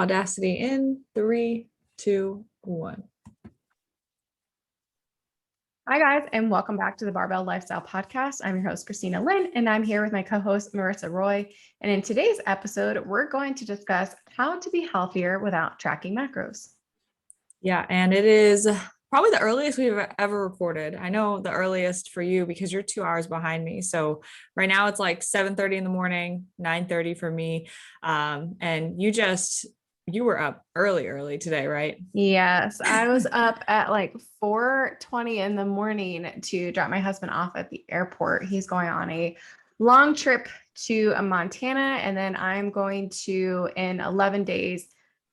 Audacity in 3, 2, 1. Hi, guys, and welcome back to the Barbell Lifestyle Podcast. I'm your host, Christina Lynn, and I'm here with my co-host, Marissa Roy. And in today's episode, we're going to discuss how to be healthier without tracking macros. Yeah, and it is probably the earliest we've ever recorded. I know the earliest for you because you're 2 hours behind me. So right now it's like 7:30 in the morning, 9:30 for me. And you were up early today, right? Yes, I was up at like 4:20 in the morning to drop my husband off at the airport. He's going on a long trip to Montana, and then I'm going to, in 11 days,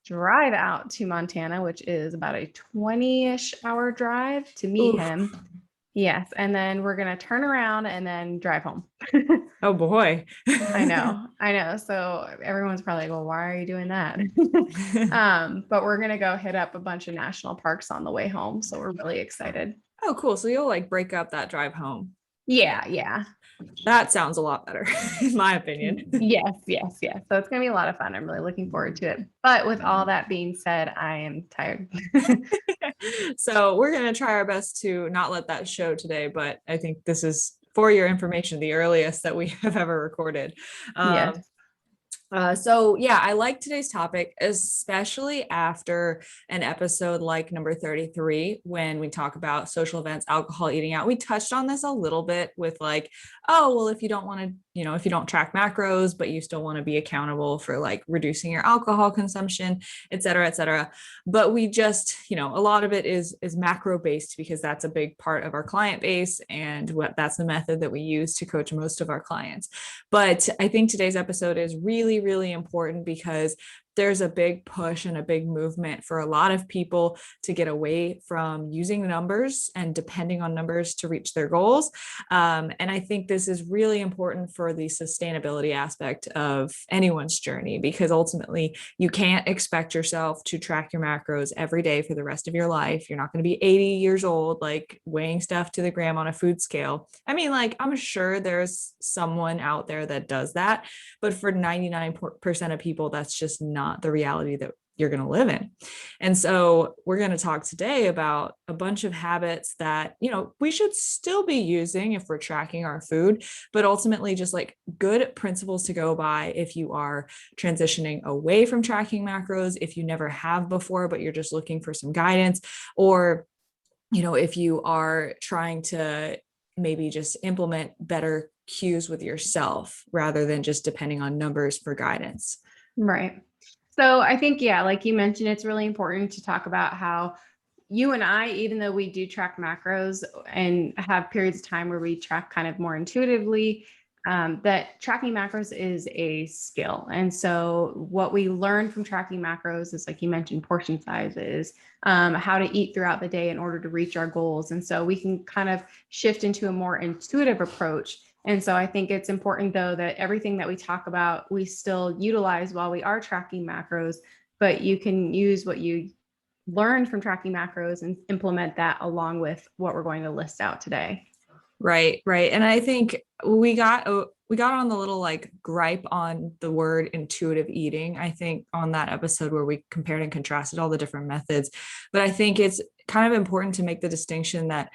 drive out to Montana, which is about a 20-ish hour drive to meet Oof. him. Yes, and then we're going to turn around and then drive home. Oh boy. I know. So everyone's probably like, well, why are you doing that? But we're going to go hit up a bunch of national parks on the way home. So we're really excited. Oh, cool. So you'll like break up that drive home. Yeah. That sounds a lot better, in my opinion. Yes. So it's going to be a lot of fun. I'm really looking forward to it. But with all that being said, I am tired. So we're going to try our best to not let that show today, but I think this is, for your information, the earliest that we have ever recorded. Yes. So yeah, I like today's topic, especially after an episode like number 33, when we talk about social events, alcohol, eating out. We touched on this a little bit with like, oh, well, if you don't want to, if you don't track macros, but you still want to be accountable for like reducing your alcohol consumption, et cetera, et cetera. But we just, a lot of it is macro based because that's a big part of our client base. And that's the method that we use to coach most of our clients. But I think today's episode is really, really important because there's a big push and a big movement for a lot of people to get away from using numbers and depending on numbers to reach their goals. And I think this is really important for the sustainability aspect of anyone's journey, because ultimately you can't expect yourself to track your macros every day for the rest of your life. You're not going to be 80 years old, like weighing stuff to the gram on a food scale. I mean, like, I'm sure there's someone out there that does that, but for 99% of people, that's just not the reality that you're going to live in. And so we're going to talk today about a bunch of habits that, we should still be using if we're tracking our food, but ultimately just like good principles to go by if you are transitioning away from tracking macros, if you never have before, but you're just looking for some guidance, or, if you are trying to maybe just implement better cues with yourself rather than just depending on numbers for guidance. Right. So I think, yeah, like you mentioned, it's really important to talk about how you and I, even though we do track macros and have periods of time where we track kind of more intuitively, that tracking macros is a skill. And so what we learn from tracking macros is, like you mentioned, portion sizes, how to eat throughout the day in order to reach our goals. And so we can kind of shift into a more intuitive approach. And so I think it's important, though, that everything that we talk about, we still utilize while we are tracking macros, but you can use what you learned from tracking macros and implement that along with what we're going to list out today. Right. And I think we got on the little like gripe on the word intuitive eating, I think, on that episode where we compared and contrasted all the different methods. But I think it's kind of important to make the distinction that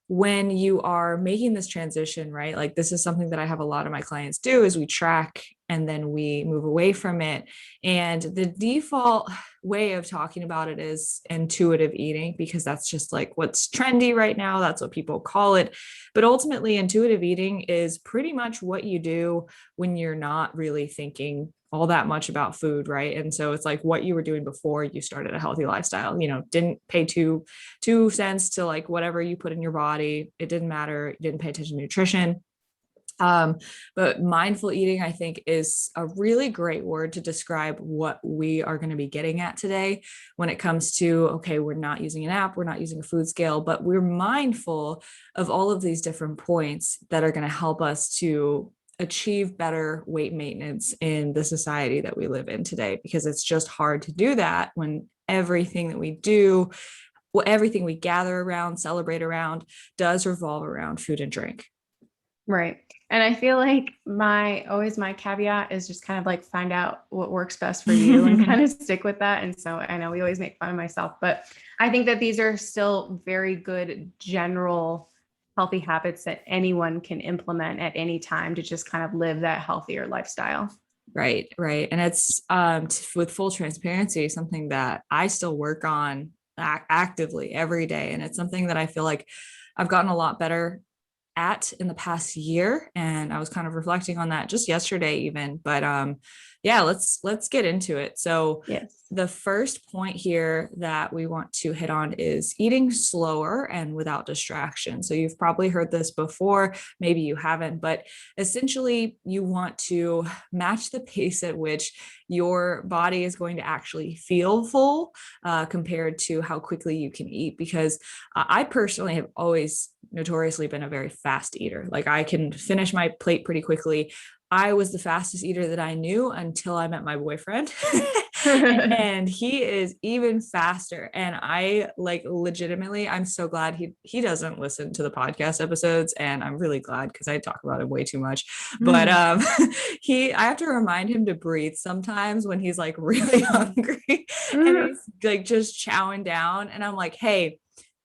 when you are making this transition, right? Like, this is something that I have a lot of my clients do, is we track and then we move away from it. And the default way of talking about it is intuitive eating, because that's just like what's trendy right now. That's what people call it. But ultimately, intuitive eating is pretty much what you do when you're not really thinking all that much about food, right? And so it's like what you were doing before you started a healthy lifestyle. Didn't pay two cents to like whatever you put in your body. It didn't matter. You didn't pay attention to nutrition. But mindful eating, I think, is a really great word to describe what we are going to be getting at today when it comes to, okay, we're not using an app, we're not using a food scale, but we're mindful of all of these different points that are going to help us to achieve better weight maintenance in the society that we live in today, because it's just hard to do that when everything that we do, everything we gather around, celebrate around, does revolve around food and drink. Right. And I feel like my caveat is just kind of like find out what works best for you and kind of stick with that. And so I know we always make fun of myself, but I think that these are still very good general healthy habits that anyone can implement at any time to just kind of live that healthier lifestyle. Right, right. And it's with full transparency, something that I still work on actively every day. And it's something that I feel like I've gotten a lot better at in the past year. And I was kind of reflecting on that just yesterday even. But yeah, let's get into it. So Yes. the first point here that we want to hit on is eating slower and without distraction. So you've probably heard this before, maybe you haven't, but essentially you want to match the pace at which your body is going to actually feel full compared to how quickly you can eat. Because I personally have always notoriously been a very fast eater. Like I can finish my plate pretty quickly. I was the fastest eater that I knew until I met my boyfriend. And he is even faster. And I like legitimately, I'm so glad he doesn't listen to the podcast episodes. And I'm really glad because I talk about him way too much. But I have to remind him to breathe sometimes when he's like really hungry and he's like just chowing down. And I'm like, hey,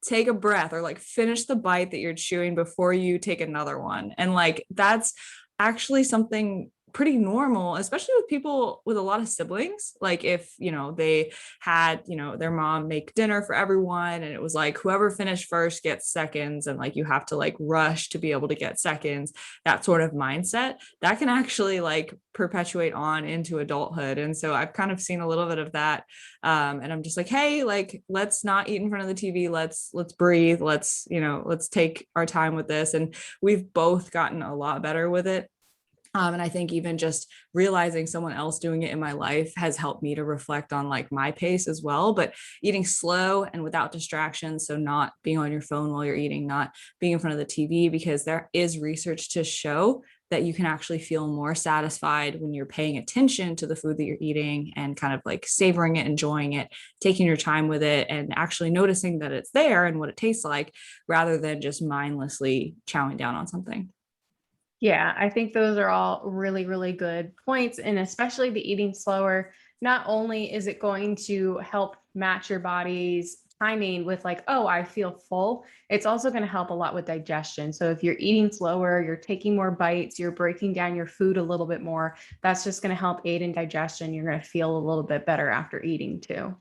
take a breath or like finish the bite that you're chewing before you take another one. And like that's actually something pretty normal, especially with people with a lot of siblings. Like if, they had, their mom make dinner for everyone and it was like whoever finished first gets seconds and like you have to like rush to be able to get seconds, that sort of mindset that can actually like perpetuate on into adulthood. And so I've kind of seen a little bit of that. And I'm just like, hey, like, let's not eat in front of the TV. Let's breathe. Let's take our time with this. And we've both gotten a lot better with it. And I think even just realizing someone else doing it in my life has helped me to reflect on like my pace as well, but eating slow and without distractions. So not being on your phone while you're eating, not being in front of the TV, because there is research to show that you can actually feel more satisfied when you're paying attention to the food that you're eating and kind of like savoring it, enjoying it, taking your time with it, and actually noticing that it's there and what it tastes like, rather than just mindlessly chowing down on something. Yeah, I think those are all really, really good points. And especially the eating slower, not only is it going to help match your body's timing with like, oh, I feel full, it's also going to help a lot with digestion. So if you're eating slower, you're taking more bites, you're breaking down your food a little bit more, that's just going to help aid in digestion. You're going to feel a little bit better after eating too.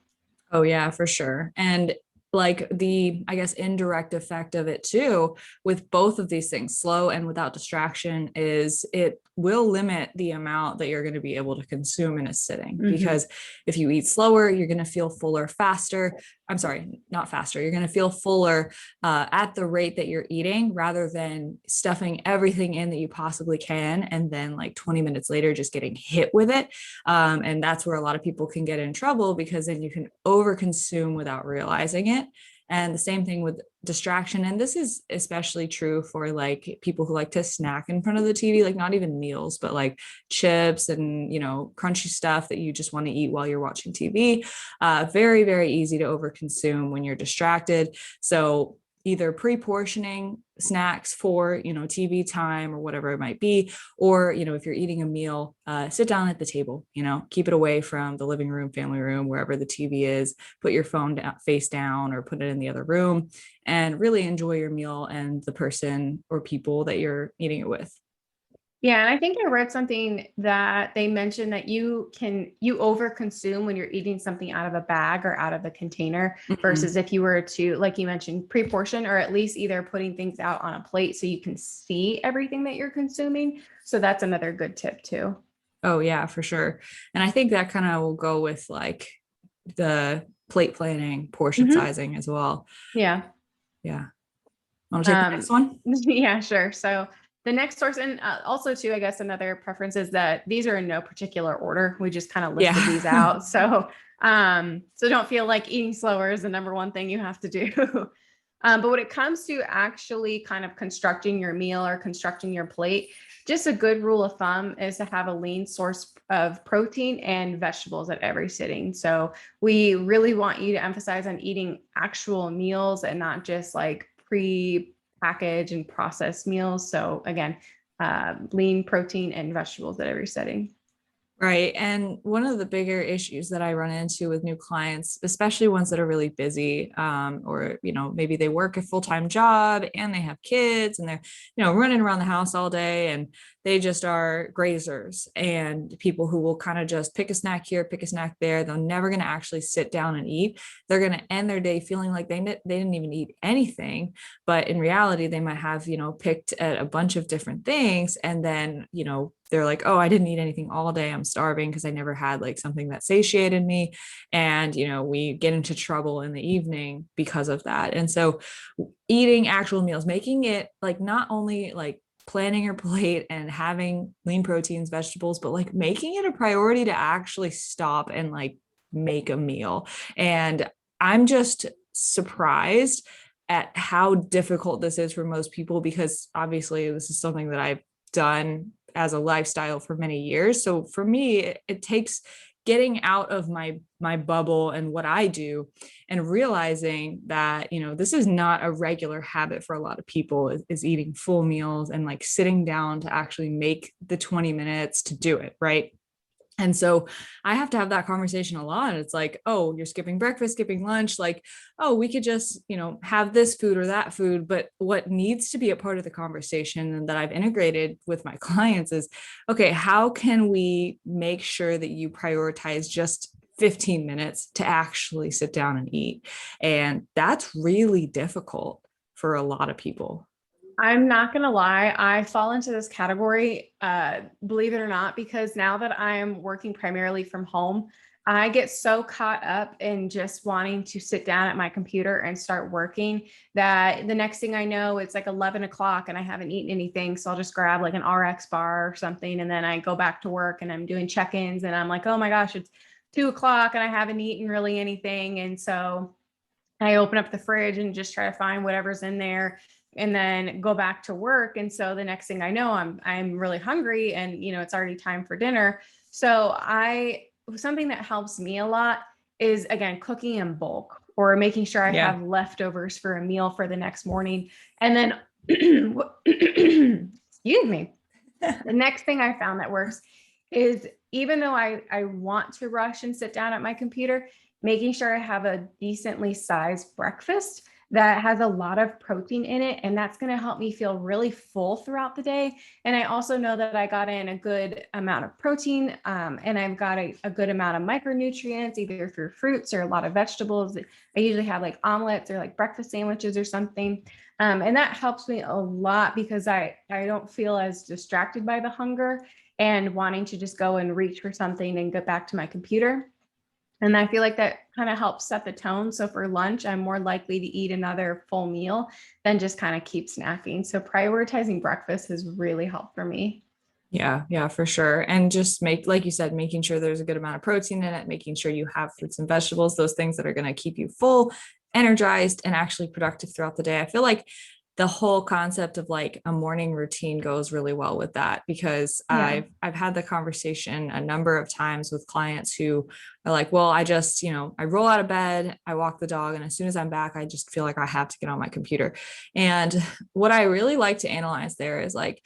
Oh yeah, for sure. And like the, I guess, indirect effect of it too, with both of these things, slow and without distraction, is it will limit the amount that you're going to be able to consume in a sitting. Because if you eat slower, you're going to feel fuller faster. I'm sorry, not faster. You're going to feel fuller at the rate that you're eating, rather than stuffing everything in that you possibly can. And then like 20 minutes later, just getting hit with it. And that's where a lot of people can get in trouble, because then you can overconsume without realizing it. And the same thing with distraction. And this is especially true for like people who like to snack in front of the TV, like not even meals, but like chips and, crunchy stuff that you just want to eat while you're watching TV. Very, very easy to overconsume when you're distracted. So either pre-portioning snacks for, TV time or whatever it might be, or, if you're eating a meal, sit down at the table, keep it away from the living room, family room, wherever the TV is, put your phone down, face down, or put it in the other room, and really enjoy your meal and the person or people that you're eating it with. Yeah, and I think I read something that they mentioned that you overconsume when you're eating something out of a bag or out of a container versus if you were to, like you mentioned, pre-portion, or at least either putting things out on a plate so you can see everything that you're consuming. So that's another good tip too. Oh yeah, for sure. And I think that kind of will go with like the plate planning, portion sizing as well. Yeah. Yeah. Want to take the next one? Yeah, sure. So the next source, and also too, I guess another preference is that these are in no particular order. We just kind of listed these out. So, so don't feel like eating slower is the number one thing you have to do. But when it comes to actually kind of constructing your meal or constructing your plate, just a good rule of thumb is to have a lean source of protein and vegetables at every sitting. So we really want you to emphasize on eating actual meals and not just like pre-packaged and processed meals. So again, lean protein and vegetables at every setting. Right. And one of the bigger issues that I run into with new clients, especially ones that are really busy, or, maybe they work a full-time job and they have kids and they're, running around the house all day, and they just are grazers and people who will kind of just pick a snack here, pick a snack there. They're never going to actually sit down and eat. They're going to end their day feeling like they didn't even eat anything. But in reality, they might have, picked at a bunch of different things. And then, they're like, oh, I didn't eat anything all day. I'm starving because I never had like something that satiated me. And, we get into trouble in the evening because of that. And so eating actual meals, making it like not only like planning your plate and having lean proteins, vegetables, but like making it a priority to actually stop and like make a meal. And I'm just surprised at how difficult this is for most people, because obviously this is something that I've done as a lifestyle for many years. So for me, it takes getting out of my bubble and what I do and realizing that, this is not a regular habit for a lot of people, is eating full meals and like sitting down to actually make the 20 minutes to do it, right? And so I have to have that conversation a lot. It's like, oh, you're skipping breakfast, skipping lunch. Like, oh, we could just, have this food or that food. But what needs to be a part of the conversation and that I've integrated with my clients is, okay, how can we make sure that you prioritize just 15 minutes to actually sit down and eat? And that's really difficult for a lot of people. I'm not going to lie. I fall into this category, believe it or not, because now that I am working primarily from home, I get so caught up in just wanting to sit down at my computer and start working that the next thing I know, it's like 11 o'clock and I haven't eaten anything. So I'll just grab like an RX bar or something. And then I go back to work and I'm doing check-ins and I'm like, oh my gosh, it's 2 o'clock and I haven't eaten really anything. And so I open up the fridge and just try to find whatever's in there and then go back to work. And so the next thing I know, I'm really hungry and it's already time for dinner. So something that helps me a lot is, again, cooking in bulk or making sure I Yeah. have leftovers for a meal for the next morning. And then excuse me. The next thing I found that works is, even though I want to rush and sit down at my computer, making sure I have a decently sized breakfast that has a lot of protein in it. And that's going to help me feel really full throughout the day. And I also know that I got in a good amount of protein, and I've got a good amount of micronutrients, either through fruits or a lot of vegetables. I usually have like omelets or like breakfast sandwiches or something. And that helps me a lot because I don't feel as distracted by the hunger and wanting to just go and reach for something and get back to my computer. And I feel like that kind of helps set the tone. So for lunch, I'm more likely to eat another full meal than just kind of keep snacking. So prioritizing breakfast has really helped for me. Yeah, for sure. And just like you said, making sure there's a good amount of protein in it, making sure you have fruits and vegetables, those things that are going to keep you full, energized, and actually productive throughout the day. I feel like the whole concept of like a morning routine goes really well with that, because Yeah. I've had the conversation a number of times with clients who are like, well, I just, I roll out of bed, I walk the dog, and as soon as I'm back, I just feel like I have to get on my computer. And what I really like to analyze there is like,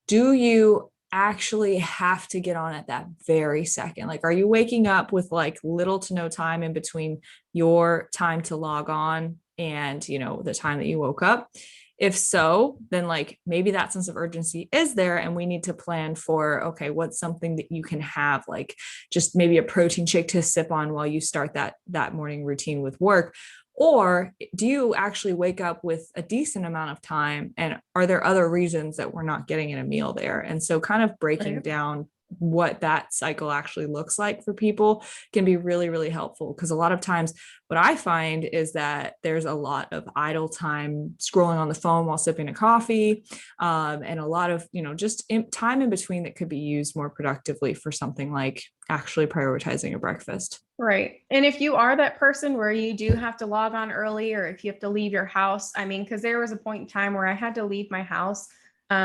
do you actually have to get on at that very second? Like, are you waking up with like little to no time in between your time to log on and, the time that you woke up? If so, then like maybe that sense of urgency is there, and we need to plan for, okay, what's something that you can have, like just maybe a protein shake to sip on while you start that morning routine with work. Or do you actually wake up with a decent amount of time? And are there other reasons that we're not getting in a meal there? And so kind of breaking Right. down what that cycle actually looks like for people can be really, really helpful. Because a lot of times what I find is that there's a lot of idle time scrolling on the phone while sipping a coffee, and a lot of, just time in between that could be used more productively for something like actually prioritizing a breakfast. Right. And if you are that person where you do have to log on early, or if you have to leave your house, I mean, because there was a point in time where I had to leave my house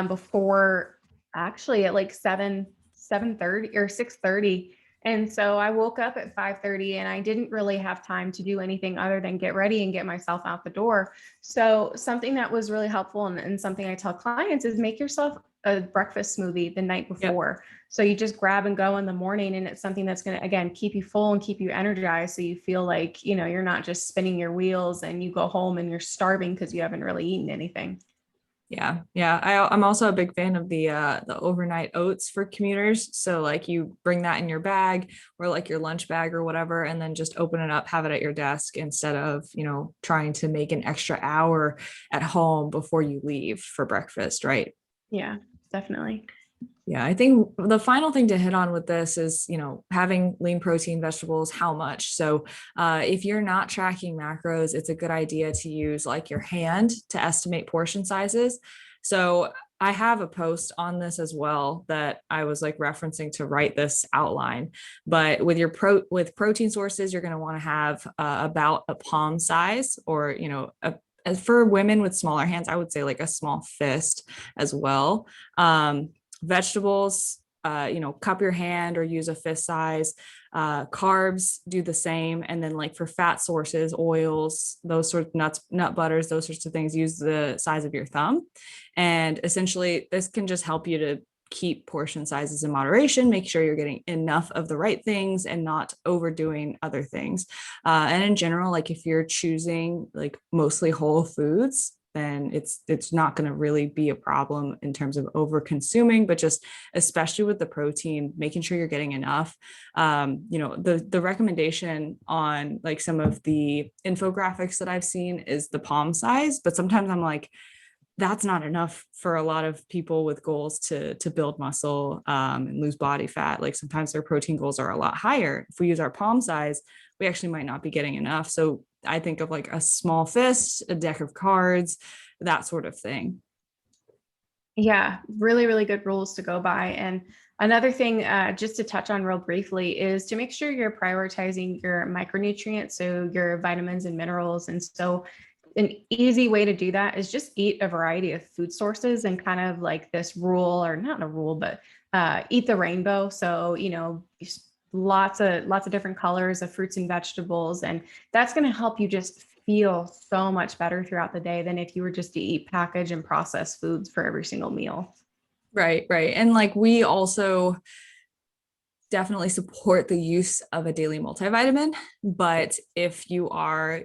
before, actually at like 7:30 or 6:30. And so I woke up at 5:30 and I didn't really have time to do anything other than get ready and get myself out the door. So something that was really helpful, and something I tell clients, is make yourself a breakfast smoothie the night Yep. before. So you just grab and go in the morning, and it's something that's going to, again, keep you full and keep you energized. So you feel like, you're not just spinning your wheels and you go home and you're starving because you haven't really eaten anything. Yeah, yeah. I'm also a big fan of the overnight oats for commuters. So like you bring that in your bag or like your lunch bag or whatever, and then just open it up, have it at your desk instead of, trying to make an extra hour at home before you leave for breakfast, right? Yeah, definitely. Yeah, I think the final thing to hit on with this is, having lean protein vegetables, how much. So, if you're not tracking macros, it's a good idea to use like your hand to estimate portion sizes. So, I have a post on this as well that I was like referencing to write this outline. But with with protein sources, you're going to want to have about a palm size, or as for women with smaller hands, I would say like a small fist as well. Vegetables, cup your hand or use a fist size. Carbs, do the same. And then like for fat sources, oils, those sort of nut butters, those sorts of things, use the size of your thumb. And essentially this can just help you to keep portion sizes in moderation, make sure you're getting enough of the right things and not overdoing other things. And in general, like if you're choosing like mostly whole foods, then it's not going to really be a problem in terms of over consuming, but just especially with the protein, making sure you're getting enough. The recommendation on like some of the infographics that I've seen is the palm size, but sometimes I'm like, that's not enough for a lot of people with goals to build muscle and lose body fat. Like sometimes their protein goals are a lot higher. If we use our palm size, we actually might not be getting enough. So I think of like a small fist, a deck of cards, that sort of thing. Yeah, really, really good rules to go by. And another thing, just to touch on real briefly, is to make sure you're prioritizing your micronutrients, so your vitamins and minerals. And so, an easy way to do that is just eat a variety of food sources, and kind of like this rule, or not a rule, but eat the rainbow. So, lots of different colors of fruits and vegetables, and that's going to help you just feel so much better throughout the day than if you were just to eat packaged and processed foods for every single meal. Right, right. And like we also definitely support the use of a daily multivitamin, but if you are,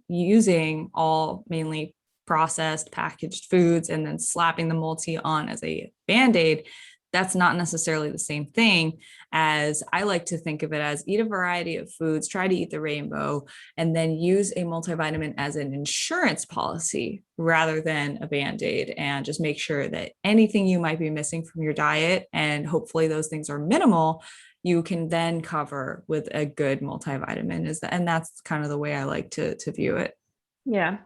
using all mainly processed packaged foods and then slapping the multi on as a band-aid, that's not necessarily the same thing. As I like to think of it as, eat a variety of foods, try to eat the rainbow, and then use a multivitamin as an insurance policy rather than a band-aid, and just make sure that anything you might be missing from your diet, and hopefully those things are minimal, you can then cover with a good multivitamin. And that's kind of the way I like to view it. Yeah.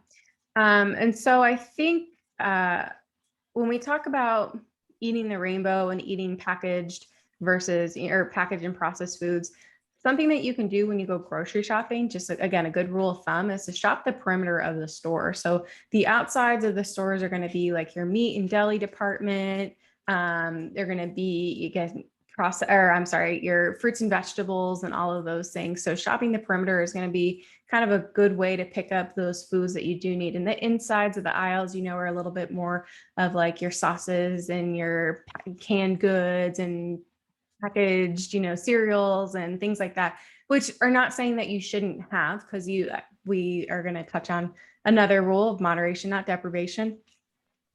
And so I think when we talk about eating the rainbow and eating packaged versus, or packaged and processed foods, something that you can do when you go grocery shopping, just again, a good rule of thumb, is to shop the perimeter of the store. So the outsides of the stores are going to be like your meat and deli department. They're going to be, you guys, your fruits and vegetables and all of those things. So shopping the perimeter is going to be kind of a good way to pick up those foods that you do need. And the insides of the aisles, are a little bit more of like your sauces and your canned goods and packaged, cereals and things like that, which are not saying that you shouldn't have, because we are going to touch on another rule of moderation, not deprivation.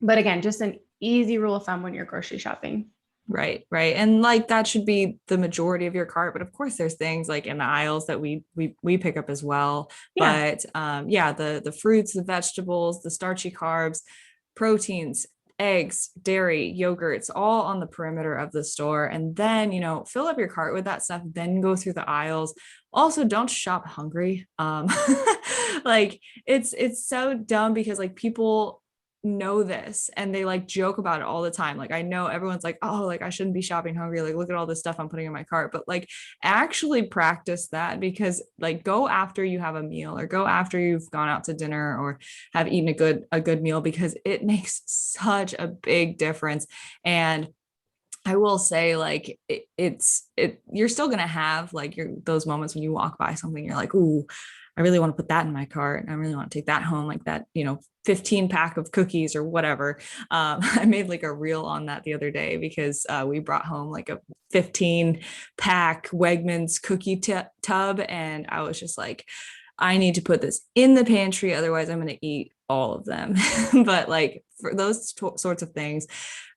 But again, just an easy rule of thumb when you're grocery shopping. Right, right. And like that should be the majority of your cart, but of course there's things like in the aisles that we pick up as well. Yeah. But yeah, the fruits, the vegetables, the starchy carbs, proteins, eggs, dairy, yogurts, all on the perimeter of the store. And then, fill up your cart with that stuff, then go through the aisles. Also, don't shop hungry. Like it's so dumb because like people know this and they like joke about it all the time. Like I know everyone's like, oh, like I shouldn't be shopping hungry, like look at all this stuff I'm putting in my cart, but like actually practice that, because like go after you have a meal or go after you've gone out to dinner or have eaten a good meal, because it makes such a big difference. And I will say, like, you're still gonna have like those moments when you walk by something, you're like, ooh, I really want to put that in my cart. I really want to take that home, like that, 15 pack of cookies or whatever. I made like a reel on that the other day because we brought home like a 15 pack Wegmans cookie tub. And I was just like, I need to put this in the pantry. Otherwise, I'm going to eat all of them. But like for those sorts of things,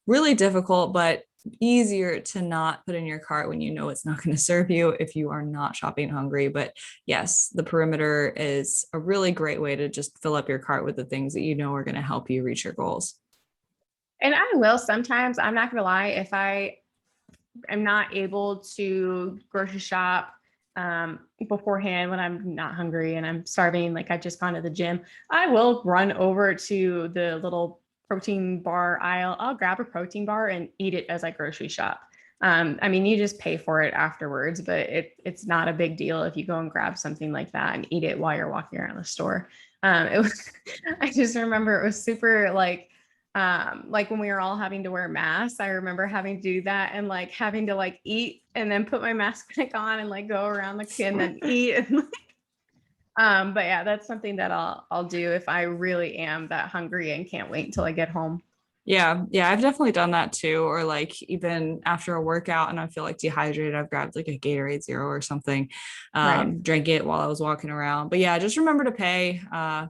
really difficult, but easier to not put in your cart when you know it's not going to serve you if you are not shopping hungry. But yes, the perimeter is a really great way to just fill up your cart with the things that you know are going to help you reach your goals. And I will sometimes, I'm not gonna lie, if I am not able to grocery shop beforehand when I'm not hungry and I'm starving, like I've just gone to the gym, I will run over to the little protein bar aisle. I'll grab a protein bar and eat it as I grocery shop. I mean, you just pay for it afterwards, but it's not a big deal if you go and grab something like that and eat it while you're walking around the store. It was, I just remember it was super like when we were all having to wear masks, I remember having to do that and like having to like eat and then put my mask back on and like go around the kitchen and eat and but yeah, that's something that I'll do if I really am that hungry and can't wait until I get home. Yeah, yeah, I've definitely done that too. Or like even after a workout and I feel like dehydrated, I've grabbed like a Gatorade Zero or something, Right. drank it while I was walking around. But yeah, just remember to pay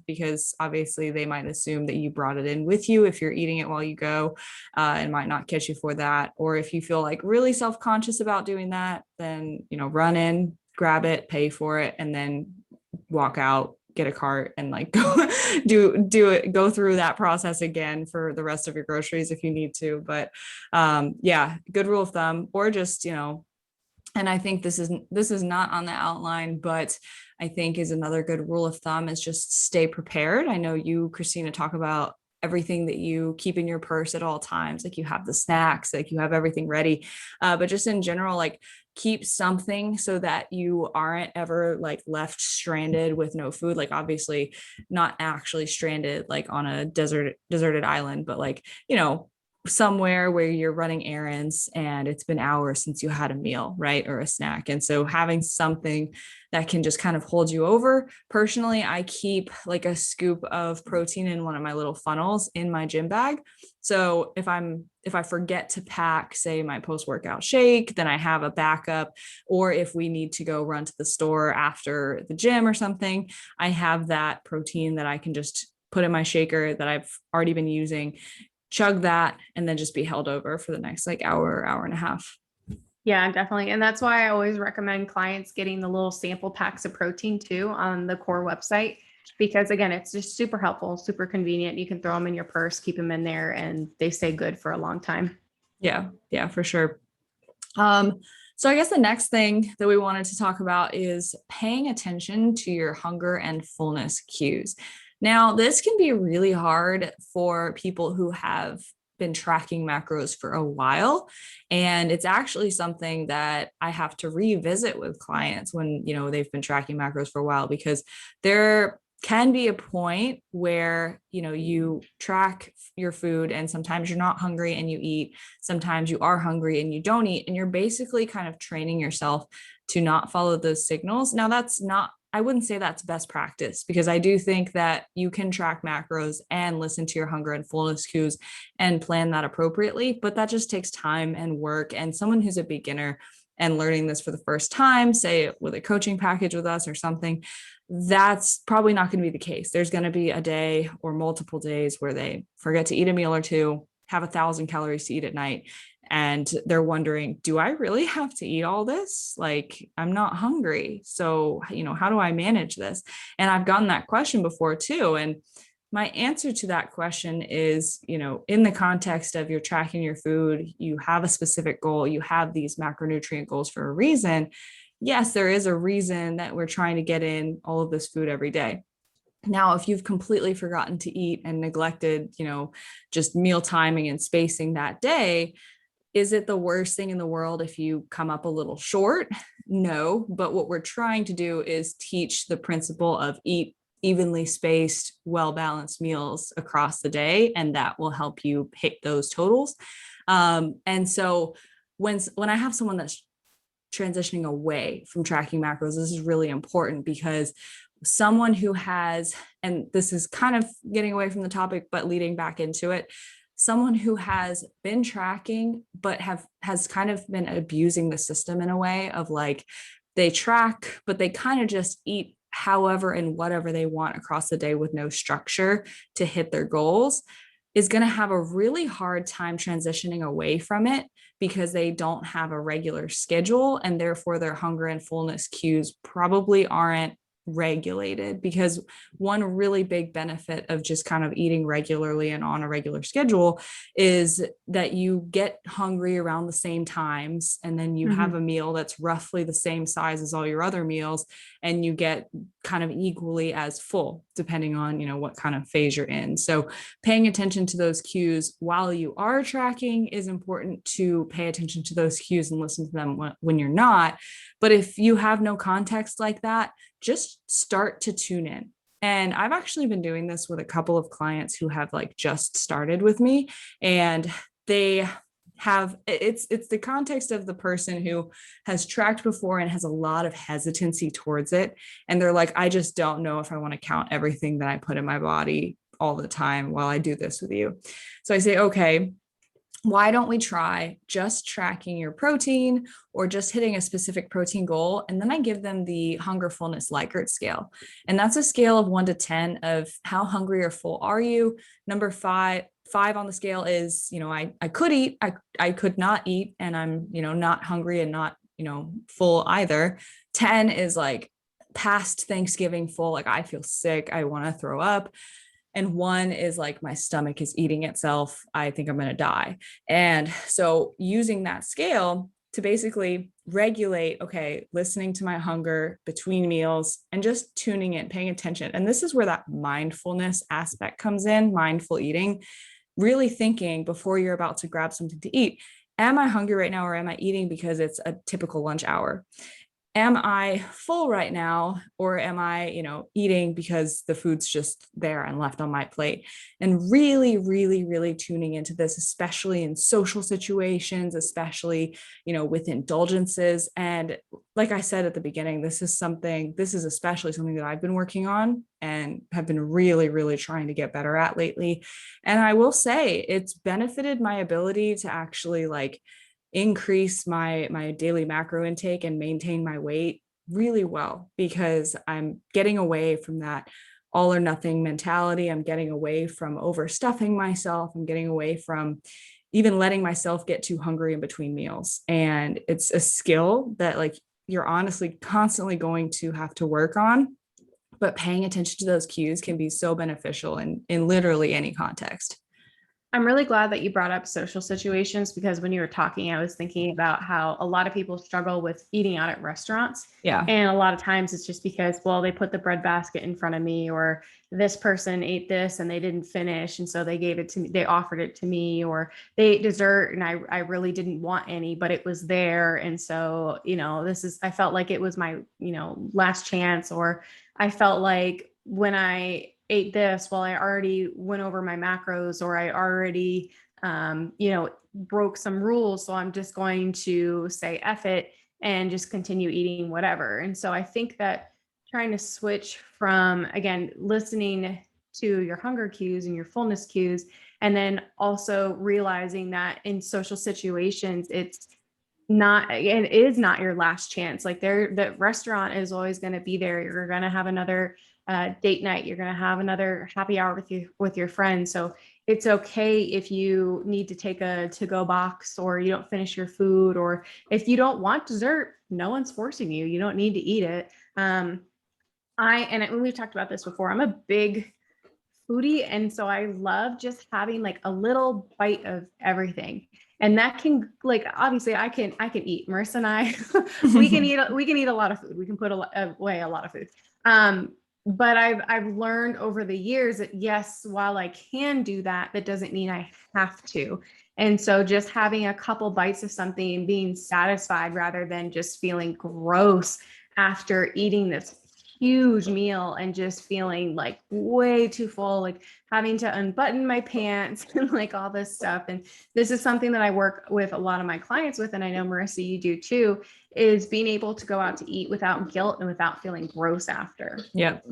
because obviously they might assume that you brought it in with you if you're eating it while you go, and might not catch you for that. Or if you feel like really self-conscious about doing that, then run in, grab it, pay for it, and then walk out, get a cart, and like go do it, go through that process again for the rest of your groceries if you need to. But yeah, good rule of thumb. Or just and I think this is not on the outline, but I think is another good rule of thumb is just stay prepared. I know you, Christina, talk about everything that you keep in your purse at all times, like you have the snacks, like you have everything ready, but just in general, like keep something so that you aren't ever like left stranded with no food. Like obviously not actually stranded like on a deserted island, but like somewhere where you're running errands and it's been hours since you had a meal, right? Or a snack. And so having something that can just kind of hold you over. Personally, I keep like a scoop of protein in one of my little funnels in my gym bag. So if I forget to pack, say, my post-workout shake, then I have a backup. Or if we need to go run to the store after the gym or something, I have that protein that I can just put in my shaker that I've already been using, chug that, and then just be held over for the next like hour and a half. Yeah, definitely. And that's why I always recommend clients getting the little sample packs of protein too on the core website. Because again, it's just super helpful, super convenient. You can throw them in your purse, keep them in there, and they stay good for a long time. Yeah, yeah, for sure. So I guess the next thing that we wanted to talk about is paying attention to your hunger and fullness cues. Now, this can be really hard for people who have been tracking macros for a while. And it's actually something that I have to revisit with clients when, they've been tracking macros for a while, because there can be a point where, you track your food and sometimes you're not hungry and you eat. Sometimes you are hungry and you don't eat. And you're basically kind of training yourself to not follow those signals. Now, I wouldn't say that's best practice, because I do think that you can track macros and listen to your hunger and fullness cues and plan that appropriately, but that just takes time and work. And someone who's a beginner and learning this for the first time, say with a coaching package with us or something, that's probably not going to be the case. There's going to be a day or multiple days where they forget to eat a meal or two, have 1,000 calories to eat at night, and they're wondering, do I really have to eat all this? Like, I'm not hungry. So, how do I manage this? And I've gotten that question before too. And my answer to that question is, in the context of you're tracking your food, you have a specific goal, you have these macronutrient goals for a reason. Yes, there is a reason that we're trying to get in all of this food every day. Now, if you've completely forgotten to eat and neglected, just meal timing and spacing that day, is it the worst thing in the world if you come up a little short? No, but what we're trying to do is teach the principle of eat evenly spaced, well-balanced meals across the day, and that will help you hit those totals. And so when I have someone that's transitioning away from tracking macros. This is really important because someone who has, and this is kind of getting away from the topic, but leading back into it, someone who has been tracking, but has kind of been abusing the system in a way of like, they track, but they kind of just eat however and whatever they want across the day with no structure to hit their goals, is going to have a really hard time transitioning away from it because they don't have a regular schedule, and therefore their hunger and fullness cues probably aren't regulated. Because one really big benefit of just kind of eating regularly and on a regular schedule is that you get hungry around the same times, and then you have a meal that's roughly the same size as all your other meals, and you get kind of equally as full depending on, you know, what kind of phase you're in. So paying attention to those cues while you are tracking is important, to pay attention to those cues and listen to them when you're not. But if you have no context like that, just start to tune in. And I've actually been doing this with a couple of clients who have like just started with me, and they have, it's the context of the person who has tracked before and has a lot of hesitancy towards it, and they're like, I just don't know if I want to count everything that I put in my body all the time while I do this with you. So I say, okay, why don't we try just tracking your protein or just hitting a specific protein goal? And then I give them the hunger fullness Likert scale. And that's a scale of 1 to 10 of how hungry or full are you. Number five on the scale is, you know, I could eat, I could not eat, and I'm, you know, not hungry and not, you know, full either. 10 is like past Thanksgiving full, like I feel sick, I want to throw up. And 1 is like my stomach is eating itself, I think I'm going to die. And so using that scale to basically regulate, okay, listening to my hunger between meals and just tuning in, paying attention. And this is where that mindfulness aspect comes in, mindful eating, really thinking before you're about to grab something to eat. Am I hungry right now, or am I eating because it's a typical lunch hour? Am I full right now, or am I, you know, eating because the food's just there and left on my plate? And really, really, really tuning into this, especially in social situations, especially, you know, with indulgences. And like I said at the beginning, this is especially something that I've been working on and have been really, really trying to get better at lately. And I will say it's benefited my ability to actually like increase my daily macro intake and maintain my weight really well, because I'm getting away from that all or nothing mentality. I'm getting away from overstuffing myself. I'm getting away from even letting myself get too hungry in between meals. And it's a skill that like you're honestly constantly going to have to work on, but paying attention to those cues can be so beneficial in literally any context. I'm really glad that you brought up social situations, because when you were talking, I was thinking about how a lot of people struggle with eating out at restaurants. Yeah. And a lot of times it's just because, well, they put the bread basket in front of me, or this person ate this and they didn't finish, and so they gave it to me, they offered it to me, or they ate dessert and I really didn't want any, but it was there. And so, you know, I felt like it was my, you know, last chance, or I felt like when I ate this, well, I already went over my macros, or I already, you know, broke some rules. So I'm just going to say F it and just continue eating whatever. And so I think that trying to switch from, again, listening to your hunger cues and your fullness cues, and then also realizing that in social situations, it is not your last chance. Like the restaurant is always going to be there. You're going to have another date night. You're going to have another happy hour with your friends. So it's okay if you need to take a to-go box, or you don't finish your food, or if you don't want dessert, no one's forcing you. You don't need to eat it. And we've talked about this before. I'm a big foodie, and so I love just having like a little bite of everything. And that can, like, obviously I can eat. Marissa and I, we can eat a lot of food. We can put away a lot of food. But I've learned over the years that yes, while I can do that, that doesn't mean I have to. And so just having a couple bites of something and being satisfied, rather than just feeling gross after eating this huge meal and just feeling like way too full, like having to unbutton my pants and like all this stuff. And this is something that I work with a lot of my clients with, and I know Marissa, you do too, is being able to go out to eat without guilt and without feeling gross after. Yep.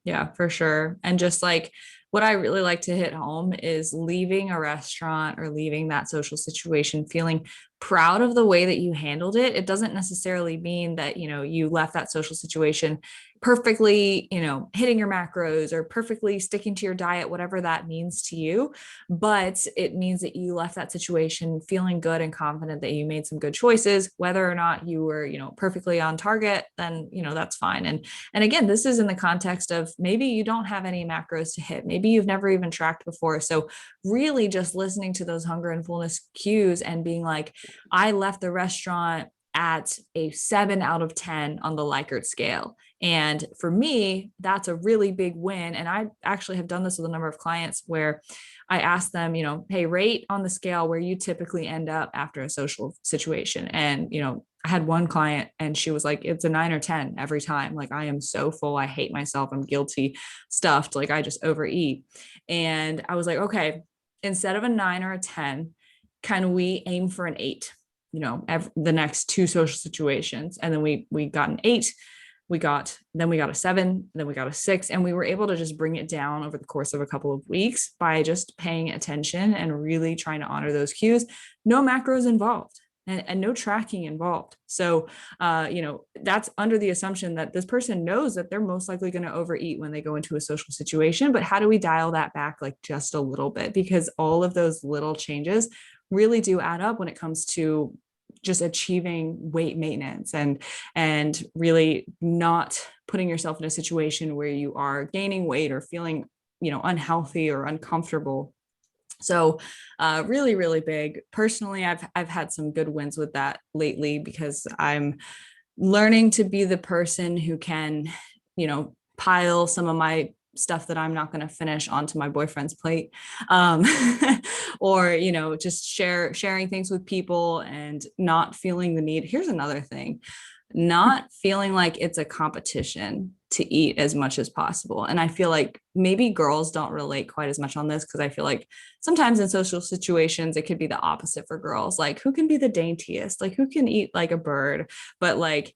Yeah, for sure. And just like what I really like to hit home is leaving a restaurant or leaving that social situation feeling proud of the way that you handled it. It doesn't necessarily mean that, you left that social situation perfectly, hitting your macros or perfectly sticking to your diet, whatever that means to you. But it means that you left that situation feeling good and confident that you made some good choices, whether or not you were, perfectly on target, then, that's fine. And again, this is in the context of maybe you don't have any macros to hit. Maybe you've never even tracked before. So really just listening to those hunger and fullness cues and being like, I left the restaurant at a 7 out of 10 on the Likert scale. And for me, that's a really big win. And I actually have done this with a number of clients where I ask them, hey, rate on the scale where you typically end up after a social situation. And, I had one client and she was like, it's a 9 or 10 every time. Like, I am so full. I hate myself. I'm guilty, stuffed. Like, I just overeat. And I was like, okay, instead of a 9 or a 10, can we aim for an 8? The next two social situations. And then we got an 8, then we got a 7, then we got a 6. And we were able to just bring it down over the course of a couple of weeks by just paying attention and really trying to honor those cues. No macros involved. And no tracking involved. So, that's under the assumption that this person knows that they're most likely going to overeat when they go into a social situation. But how do we dial that back like just a little bit? Because all of those little changes really do add up when it comes to just achieving weight maintenance and really not putting yourself in a situation where you are gaining weight or feeling, unhealthy or uncomfortable. So really, really big. Personally, I've had some good wins with that lately because I'm learning to be the person who can, pile some of my stuff that I'm not going to finish onto my boyfriend's plate, or just sharing things with people and not feeling the need. Here's another thing: not feeling like it's a competition to eat as much as possible. And I feel like maybe girls don't relate quite as much on this because I feel like sometimes in social situations, it could be the opposite for girls. Like, who can be the daintiest? Like, who can eat like a bird? But like,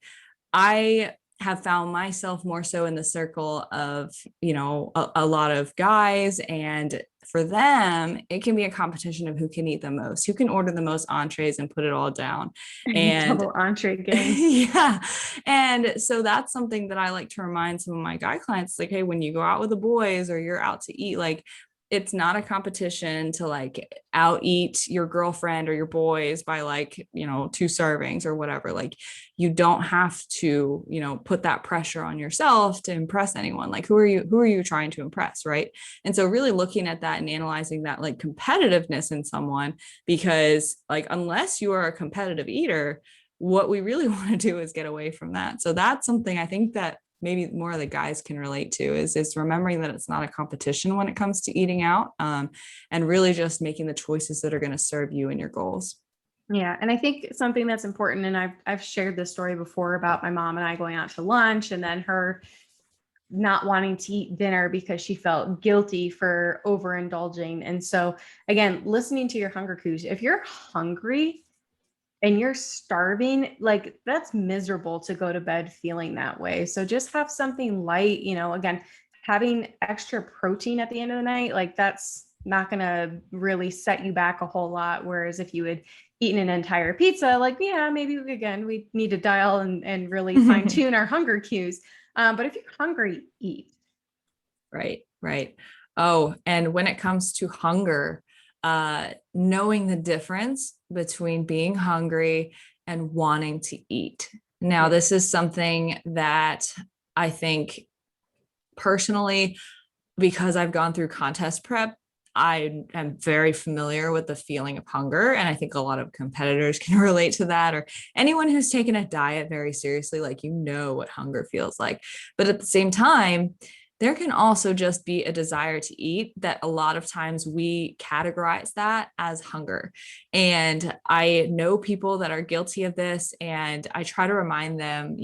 I have found myself more so in the circle of, a lot of guys, and for them, it can be a competition of who can eat the most, who can order the most entrees and put it all down. And double entree game. yeah. And so that's something that I like to remind some of my guy clients, like, hey, when you go out with the boys or you're out to eat, like, it's not a competition to like out eat your girlfriend or your boys by like, 2 servings or whatever. Like, you don't have to, put that pressure on yourself to impress anyone. Like, who are you trying to impress? Right. And so really looking at that and analyzing that like competitiveness in someone, because like, unless you are a competitive eater, what we really want to do is get away from that. So that's something I think that maybe more of the guys can relate to is remembering that it's not a competition when it comes to eating out, and really just making the choices that are going to serve you and your goals. Yeah. And I think something that's important, and I've shared this story before about my mom and I going out to lunch and then her not wanting to eat dinner because she felt guilty for overindulging. And so again, listening to your hunger cues, if you're hungry and you're starving, like, that's miserable to go to bed feeling that way. So just have something light, again, having extra protein at the end of the night, like, that's not going to really set you back a whole lot. Whereas if you had eaten an entire pizza, like, yeah, maybe again, we need to dial and really fine tune our hunger cues. But if you're hungry, eat. Right. Oh, and when it comes to hunger, knowing the difference between being hungry and wanting to eat. Now, this is something that I think personally, because I've gone through contest prep, I am very familiar with the feeling of hunger. And I think a lot of competitors can relate to that, or anyone who's taken a diet very seriously, like, what hunger feels like. But at the same time, there can also just be a desire to eat that a lot of times we categorize that as hunger. And I know people that are guilty of this, and I try to remind them,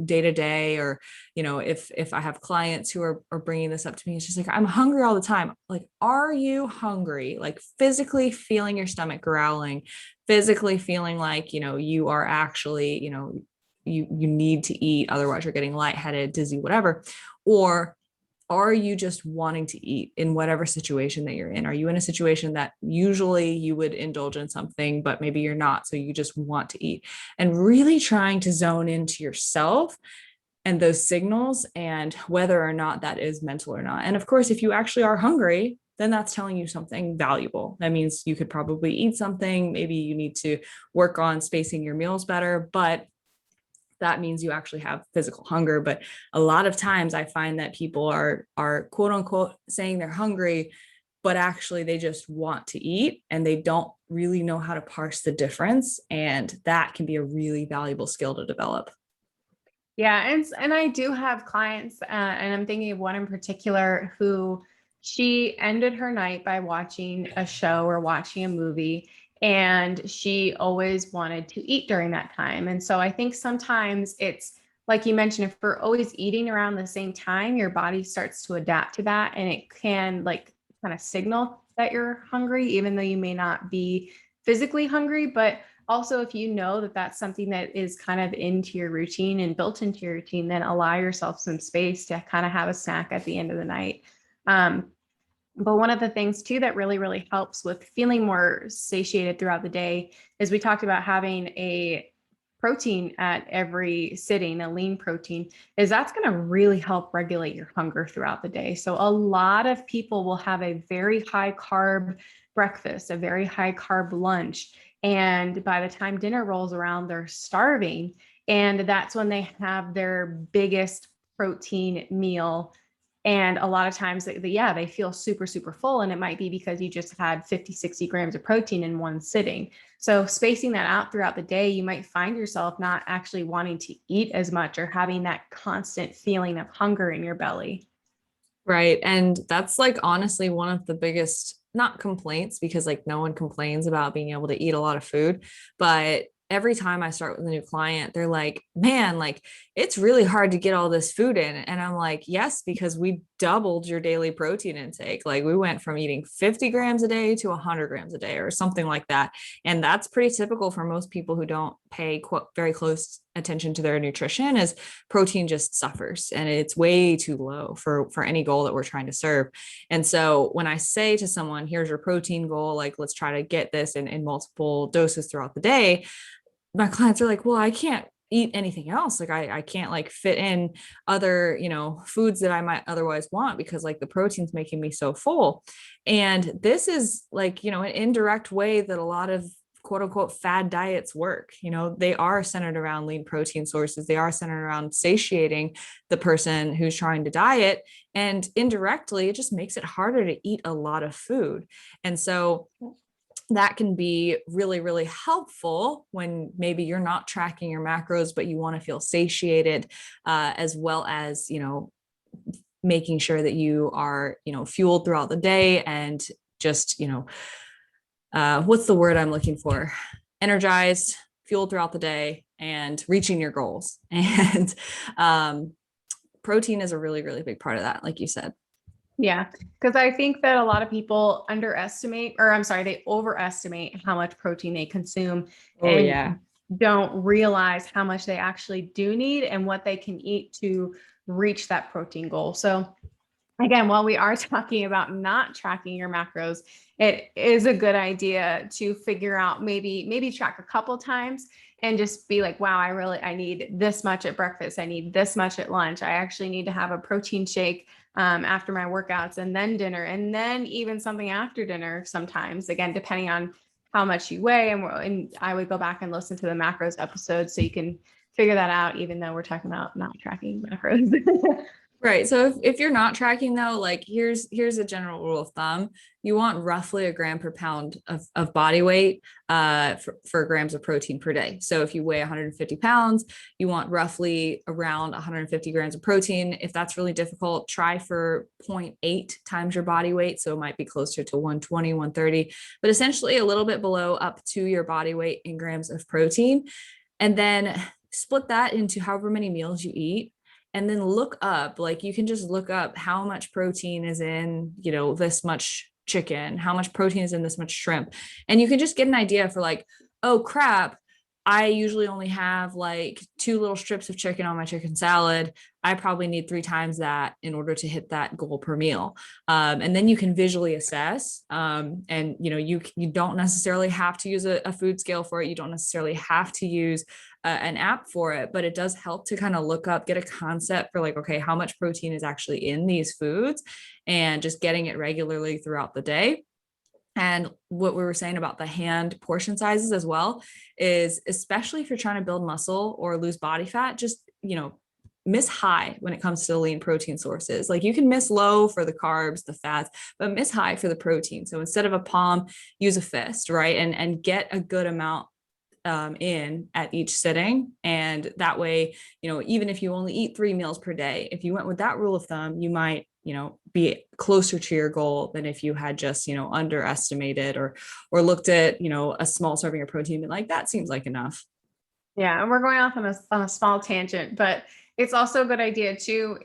day to day, or, if I have clients who are bringing this up to me, it's just like, I'm hungry all the time. Like, are you hungry? Like physically feeling your stomach growling, physically feeling like, you are actually, you need to eat, otherwise you're getting lightheaded, dizzy, whatever. Or are you just wanting to eat in whatever situation that you're in? Are you in a situation that usually you would indulge in something, but maybe you're not, so you just want to eat? And really trying to zone into yourself and those signals, and whether or not that is mental or not. And of course, if you actually are hungry, then that's telling you something valuable. That means you could probably eat something. Maybe you need to work on spacing your meals better, but that means you actually have physical hunger. But a lot of times I find that people are quote unquote saying they're hungry, but actually they just want to eat, and they don't really know how to parse the difference. And that can be a really valuable skill to develop. Yeah, and I do have clients, and I'm thinking of one in particular who she ended her night by watching a show or watching a movie, and she always wanted to eat during that time. And so I think sometimes it's like you mentioned, if we're always eating around the same time, your body starts to adapt to that, and it can like kind of signal that you're hungry, even though you may not be physically hungry. But also, if you know that that's something that is kind of into your routine and built into your routine, then allow yourself some space to kind of have a snack at the end of the night. Um, but one of the things too that really, really helps with feeling more satiated throughout the day is we talked about having a protein at every sitting, a lean protein, is that's going to really help regulate your hunger throughout the day. So a lot of people will have a very high carb breakfast, a very high carb lunch. And by the time dinner rolls around, they're starving. And that's when they have their biggest protein meal. And a lot of times they feel super, super full. And it might be because you just had 50, 60 grams of protein in one sitting. So spacing that out throughout the day, you might find yourself not actually wanting to eat as much or having that constant feeling of hunger in your belly. Right. And that's like honestly one of the biggest, not complaints, because like no one complains about being able to eat a lot of food, but every time I start with a new client, they're like, man, like it's really hard to get all this food in. And I'm like, yes, because we doubled your daily protein intake. Like we went from eating 50 grams a day to 100 grams a day or something like that. And that's pretty typical for most people who don't pay very close attention to their nutrition, as protein just suffers and it's way too low for any goal that we're trying to serve. And so when I say to someone, here's your protein goal, like let's try to get this in multiple doses throughout the day, my clients are like, well, I can't eat anything else. Like I can't like fit in other, foods that I might otherwise want, because like the protein's making me so full. And this is like, an indirect way that a lot of quote unquote fad diets work. They are centered around lean protein sources. They are centered around satiating the person who's trying to diet. And indirectly, it just makes it harder to eat a lot of food. And so that can be really, really helpful when maybe you're not tracking your macros, but you want to feel satiated, as well as, making sure that you are, fueled throughout the day and just, what's the word I'm looking for? Energized, fueled throughout the day, and reaching your goals. And protein is a really, really big part of that, like you said. Yeah, because I think that a lot of people they overestimate how much protein they consume Oh, and yeah. don't realize how much they actually do need and what they can eat to reach that protein goal. So again, while we are talking about not tracking your macros, it is a good idea to figure out maybe track a couple times and just be like, wow, I need this much at breakfast. I need this much at lunch. I actually need to have a protein shake after my workouts, and then dinner, and then even something after dinner sometimes, again, depending on how much you weigh. And I would go back and listen to the macros episode so you can figure that out, even though we're talking about not tracking macros. Right. So if you're not tracking though, like here's a general rule of thumb. You want roughly a gram per pound of body weight for grams of protein per day. So if you weigh 150 pounds, you want roughly around 150 grams of protein. If that's really difficult, try for 0.8 times your body weight. So it might be closer to 120, 130, but essentially a little bit below up to your body weight in grams of protein. And then split that into however many meals you eat, and then look up, like you can just look up how much protein is in, this much chicken, how much protein is in this much shrimp. And you can just get an idea for like, oh crap, I usually only have like 2 little strips of chicken on my chicken salad. I probably need 3 times that in order to hit that goal per meal. And then you can visually assess. And you don't necessarily have to use a food scale for it. You don't necessarily have to use an app for it, but it does help to kind of look up, get a concept for like, okay, how much protein is actually in these foods, and just getting it regularly throughout the day. And what we were saying about the hand portion sizes as well is, especially if you're trying to build muscle or lose body fat, just, miss high when it comes to lean protein sources. Like you can miss low for the carbs, the fats, but miss high for the protein. So instead of a palm, use a fist, right? And get a good amount in at each sitting. And that way, even if you only eat 3 meals per day, if you went with that rule of thumb, you might, be closer to your goal than if you had just, underestimated or looked at, a small serving of protein and like, that seems like enough. Yeah, and we're going off on a small tangent, but it's also a good idea to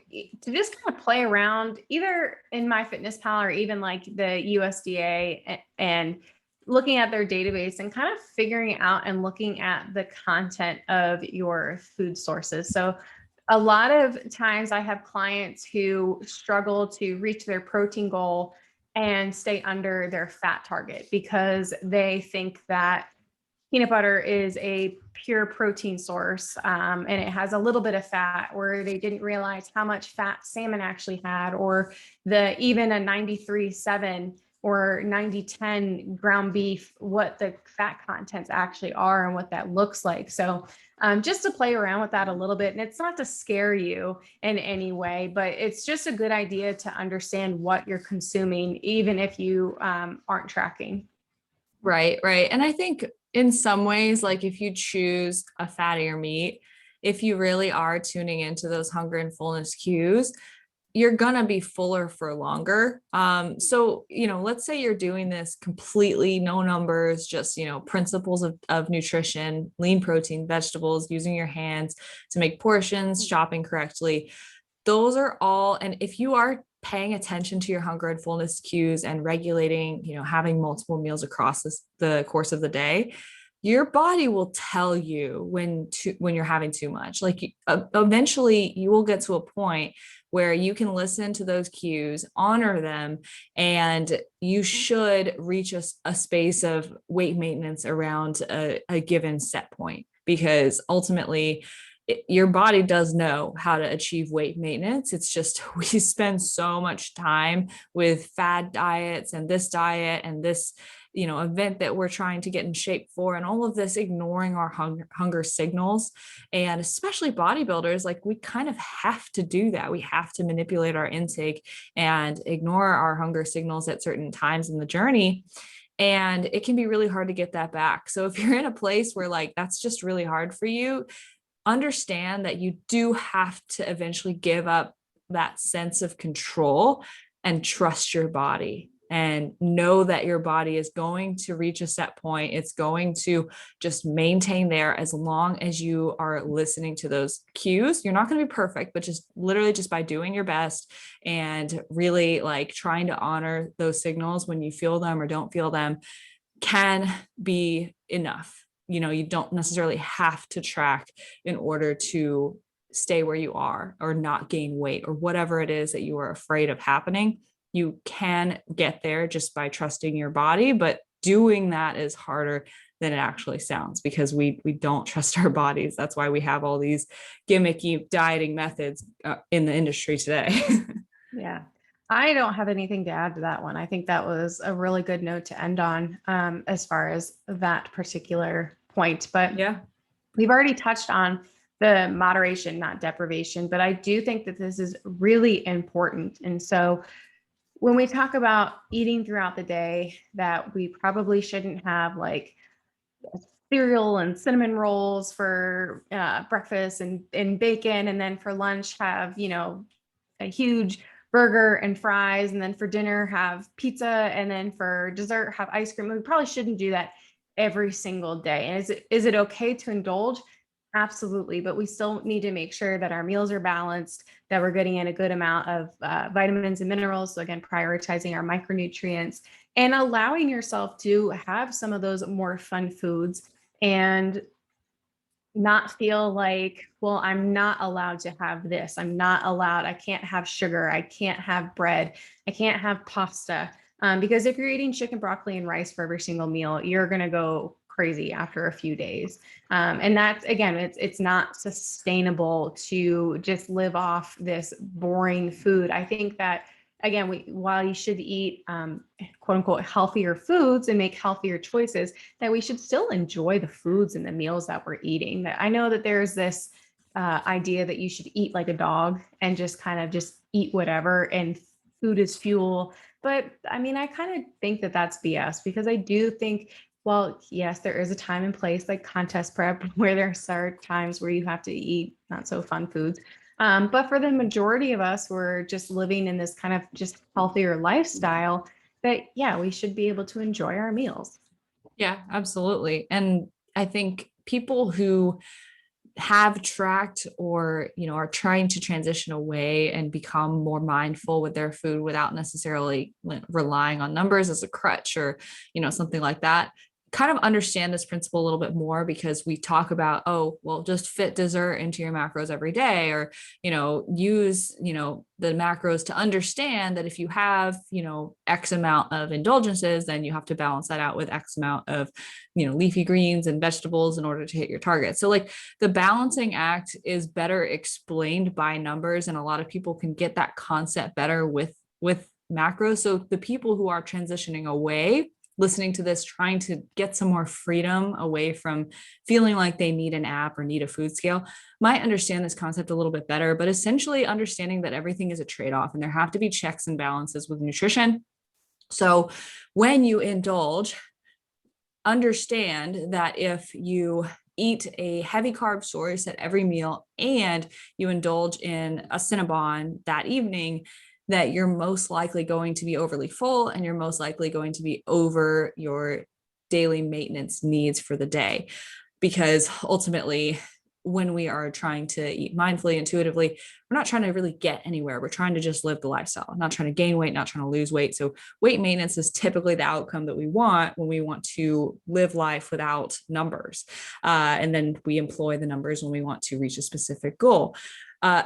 just kind of play around either in MyFitnessPal or even like the USDA and looking at their database and kind of figuring out and looking at the content of your food sources. So a lot of times I have clients who struggle to reach their protein goal and stay under their fat target because they think that peanut butter is a pure protein source, and it has a little bit of fat, or they didn't realize how much fat salmon actually had, or even a 93.7 or 90.10 ground beef, what the fat contents actually are and what that looks like. So just to play around with that a little bit, and it's not to scare you in any way, but it's just a good idea to understand what you're consuming, even if you aren't tracking. Right, right. And I think in some ways, like if you choose a fattier meat, if you really are tuning into those hunger and fullness cues, you're gonna be fuller for longer. So, let's say you're doing this completely no numbers, just, principles of nutrition, lean protein, vegetables, using your hands to make portions, shopping correctly. Those are all, and if you are paying attention to your hunger and fullness cues and regulating, having multiple meals across the course of the day, your body will tell you when you're having too much. Like eventually you will get to a point where you can listen to those cues, honor them, and you should reach a space of weight maintenance around a given set point, because ultimately your body does know how to achieve weight maintenance. It's just we spend so much time with fad diets and this diet and this event that we're trying to get in shape for, and all of this, ignoring our hunger signals. And especially bodybuilders, like we kind of have to do that. We have to manipulate our intake and ignore our hunger signals at certain times in the journey, and it can be really hard to get that back. So if you're in a place where like that's just really hard for you, understand that you do have to eventually give up that sense of control and trust your body, and know that your body is going to reach a set point. It's going to just maintain there as long as you are listening to those cues. You're not going to be perfect, but just literally just by doing your best and really like trying to honor those signals when you feel them or don't feel them can be enough. You don't necessarily have to track in order to stay where you are or not gain weight or whatever it is that you are afraid of happening. You can get there just by trusting your body, but doing that is harder than it actually sounds, because we don't trust our bodies. That's why we have all these gimmicky dieting methods in the industry today. Yeah. I don't have anything to add to that one. I think that was a really good note to end on, as far as that particular point. But Yeah. we've already touched on the moderation, not deprivation. But I do think that this is really important. And so when we talk about eating throughout the day, that we probably shouldn't have like cereal and cinnamon rolls for breakfast and bacon. And then for lunch, have, a huge burger and fries. And then for dinner, have pizza. And then for dessert, have ice cream. We probably shouldn't do that every single day. And is it okay to indulge? Absolutely. But we still need to make sure that our meals are balanced, that we're getting in a good amount of vitamins and minerals. So again, prioritizing our micronutrients and allowing yourself to have some of those more fun foods and not feel like, well, I'm not allowed to have this. I can't have sugar. I can't have bread. I can't have pasta. Because if you're eating chicken, broccoli, and rice for every single meal, you're going to go crazy after a few days. And that's, again, it's not sustainable to just live off this boring food. I think that, again, while you should eat quote unquote healthier foods and make healthier choices, that we should still enjoy the foods and the meals that we're eating. That I know that there's this idea that you should eat like a dog and just kind of just eat whatever and food is fuel. But I mean, I kind of think that that's BS, because I do think, well, yes, there is a time and place like contest prep where there are times where you have to eat not so fun foods. But for the majority of us, we're just living in this kind of just healthier lifestyle that, yeah, we should be able to enjoy our meals. Yeah, absolutely. And I think people who have tracked or are trying to transition away and become more mindful with their food without necessarily relying on numbers as a crutch or something like that, kind of understand this principle a little bit more, because we talk about, oh, well, just fit dessert into your macros every day, or use the macros to understand that if you have X amount of indulgences, then you have to balance that out with X amount of leafy greens and vegetables in order to hit your target. So like the balancing act is better explained by numbers, and a lot of people can get that concept better with macros. So the people who are transitioning away, listening to this, trying to get some more freedom away from feeling like they need an app or need a food scale, might understand this concept a little bit better. But essentially understanding that everything is a trade-off and there have to be checks and balances with nutrition. So when you indulge, understand that if you eat a heavy carb source at every meal and you indulge in a Cinnabon that evening, that you're most likely going to be overly full and you're most likely going to be over your daily maintenance needs for the day. Because ultimately, when we are trying to eat mindfully, intuitively, we're not trying to really get anywhere. We're trying to just live the lifestyle, not trying to gain weight, not trying to lose weight. So weight maintenance is typically the outcome that we want when we want to live life without numbers. And then we employ the numbers when we want to reach a specific goal.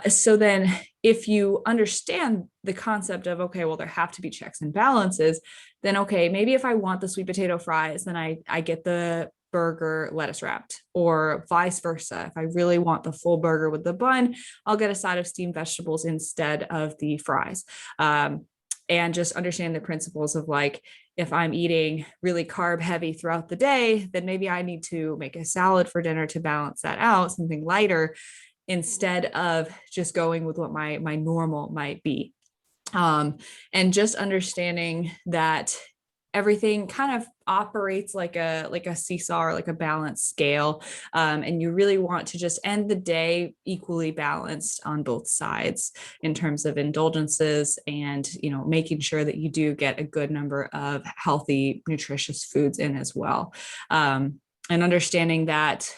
So then if you understand the concept of, okay, well, there have to be checks and balances, then, okay, maybe if I want the sweet potato fries, then I get the burger lettuce wrapped, or vice versa. If I really want the full burger with the bun, I'll get a side of steamed vegetables instead of the fries. And just understand the principles of like, if I'm eating really carb heavy throughout the day, then maybe I need to make a salad for dinner to balance that out, something lighter, instead of just going with what my normal might be. And just understanding that everything kind of operates like a seesaw or like a balanced scale. And you really want to just end the day equally balanced on both sides in terms of indulgences and, making sure that you do get a good number of healthy, nutritious foods in as well. And understanding that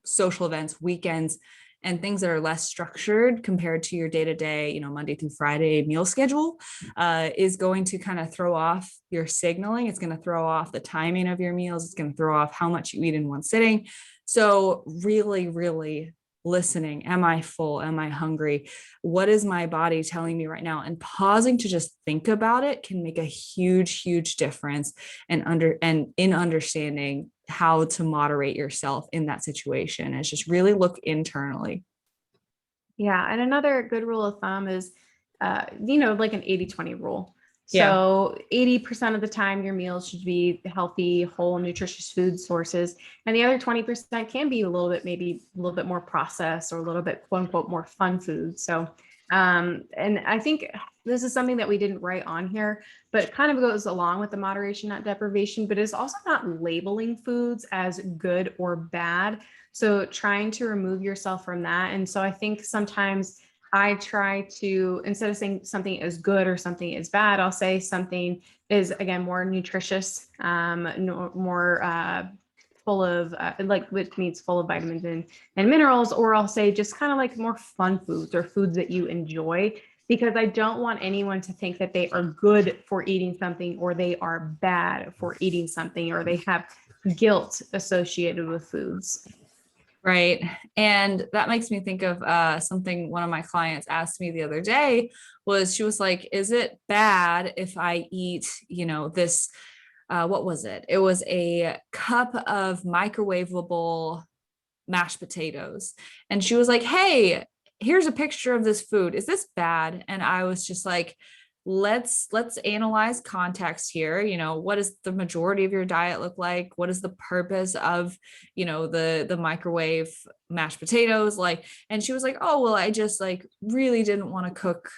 social events, weekends, and things that are less structured compared to your day-to-day, Monday through Friday meal schedule, is going to kind of throw off your signaling. It's going to throw off the timing of your meals. It's going to throw off how much you eat in one sitting. So really, really listening. Am I full? Am I hungry? What is my body telling me right now? And pausing to just think about it can make a huge, huge difference in understanding how to moderate yourself in that situation. Is just really look internally. Yeah. And another good rule of thumb is, like an 80-20 rule. Yeah. So 80% of the time, your meals should be healthy, whole, nutritious food sources. And the other 20% can be a little bit, maybe a little bit more processed or a little bit, quote unquote, more fun food. So, and I think this is something that we didn't write on here, but it kind of goes along with the moderation, not deprivation, but it's also not labeling foods as good or bad. So trying to remove yourself from that. And so I think sometimes I try to, instead of saying something is good or something is bad, I'll say something is, again, more nutritious, more full of, like, which means full of vitamins and minerals, or I'll say just kind of like more fun foods or foods that you enjoy, because I don't want anyone to think that they are good for eating something or they are bad for eating something or they have guilt associated with foods. Right. And that makes me think of something one of my clients asked me the other day was she was like, is it bad if I eat, this, what was it? It was a cup of microwavable mashed potatoes. And she was like, hey, here's a picture of this food. Is this bad? And I was just like, let's analyze context here. What does the majority of your diet look like? What is the purpose of, the microwave mashed potatoes like? And she was like, oh, well, I just like really didn't want to cook,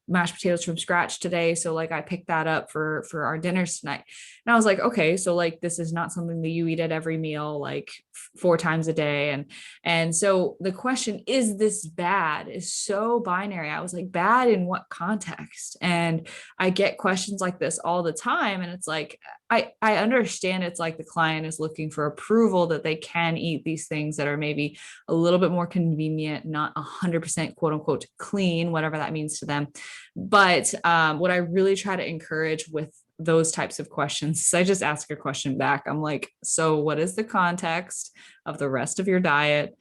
mashed potatoes from scratch today, so like I picked that up for our dinners tonight. And I was like, okay, so like this is not something that you eat at every meal, like 4 times a day. And so the question, is this bad, is so binary. I was like, bad in what context? And I get questions like this all the time. And it's like, I understand it's like the client is looking for approval that they can eat these things that are maybe a little bit more convenient, not 100% quote unquote clean, whatever that means to them. But what I really try to encourage with those types of questions, I just ask a question back. I'm like, so what is the context of the rest of your diet?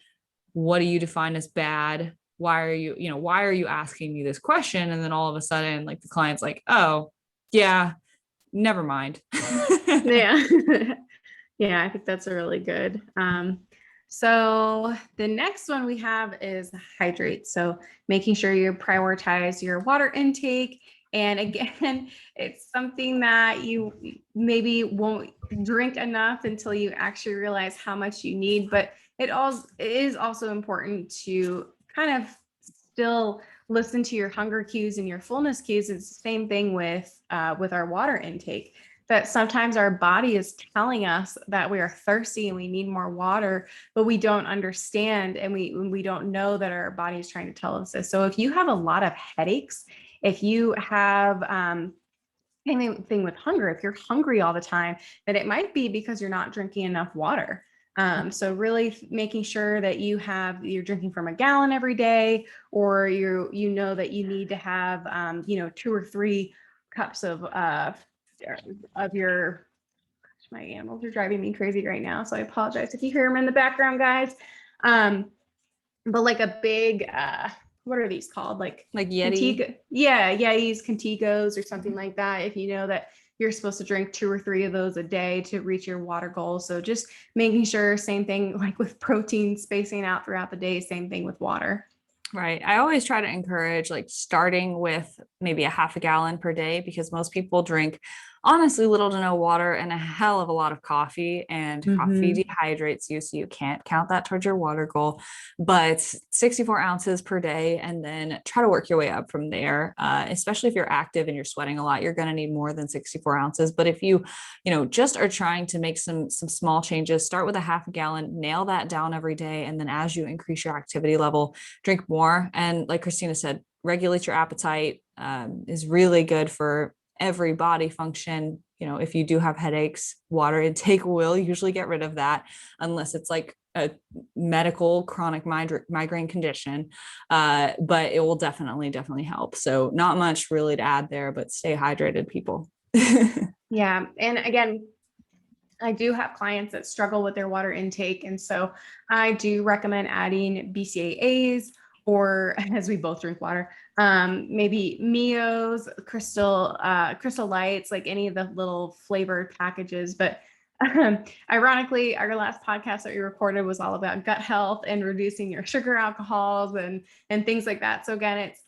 What do you define as bad? Why are you asking me this question? And then all of a sudden, like the client's like, oh, yeah, never mind. Yeah. Yeah, I think that's a really good. So the next one we have is hydrate. So making sure you prioritize your water intake. And again, it's something that you maybe won't drink enough until you actually realize how much you need. But it is also important to kind of still listen to your hunger cues and your fullness cues. It's the same thing with our water intake, that sometimes our body is telling us that we are thirsty and we need more water, but we don't understand, and we don't know that our body is trying to tell us this. So if you have a lot of headaches, if you have anything with hunger, if you're hungry all the time, then it might be because you're not drinking enough water. So really making sure that you're drinking from a gallon every day, or you know that you need to have 2 or 3 cups of your, gosh, my animals are driving me crazy right now, so I apologize if you hear them in the background, guys. But like a big what are these called, like Yeti. Yeah, Yetis, Contigos, or something like that, if you know that you're supposed to drink 2 or 3 of those a day to reach your water goal. So just making sure, same thing like with protein, spacing out throughout the day, same thing with water. Right. I always try to encourage like starting with maybe a half a gallon per day, because most people drink honestly little to no water and a hell of a lot of coffee, and coffee dehydrates you. So you can't count that towards your water goal, but 64 ounces per day, and then try to work your way up from there. Especially if you're active and you're sweating a lot, you're going to need more than 64 ounces. But if you just are trying to make some small changes, start with a half a gallon, nail that down every day. And then as you increase your activity level, drink more. And like Christina said, regulate your appetite, is really good for every body function. If you do have headaches, water intake will usually get rid of that, unless it's like a medical chronic migraine condition. But it will definitely help. So not much really to add there, but stay hydrated, people. Yeah. And again, I do have clients that struggle with their water intake. And so I do recommend adding BCAAs, or as we both drink water, maybe Mio's, Crystal Lights, like any of the little flavored packages. But ironically, our last podcast that we recorded was all about gut health and reducing your sugar alcohols and things like that. So again, it's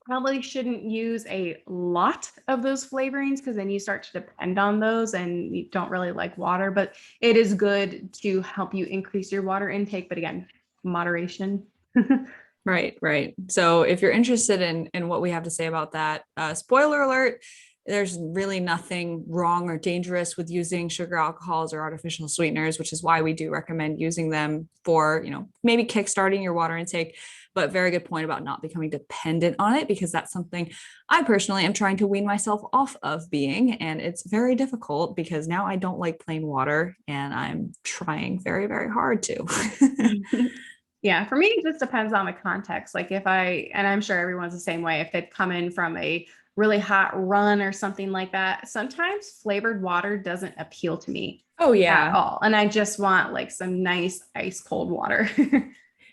probably shouldn't use a lot of those flavorings because then you start to depend on those and you don't really like water, but it is good to help you increase your water intake. But again, moderation. Right, right. So if you're interested in what we have to say about that, spoiler alert, there's really nothing wrong or dangerous with using sugar alcohols or artificial sweeteners, which is why we do recommend using them for, maybe kickstarting your water intake. But very good point about not becoming dependent on it, because that's something I personally am trying to wean myself off of being. And it's very difficult because now I don't like plain water and I'm trying very, very hard to. Yeah, for me, it just depends on the context. Like and I'm sure everyone's the same way, if they've come in from a really hot run or something like that, sometimes flavored water doesn't appeal to me Oh, at yeah. all. And I just want like some nice ice cold water.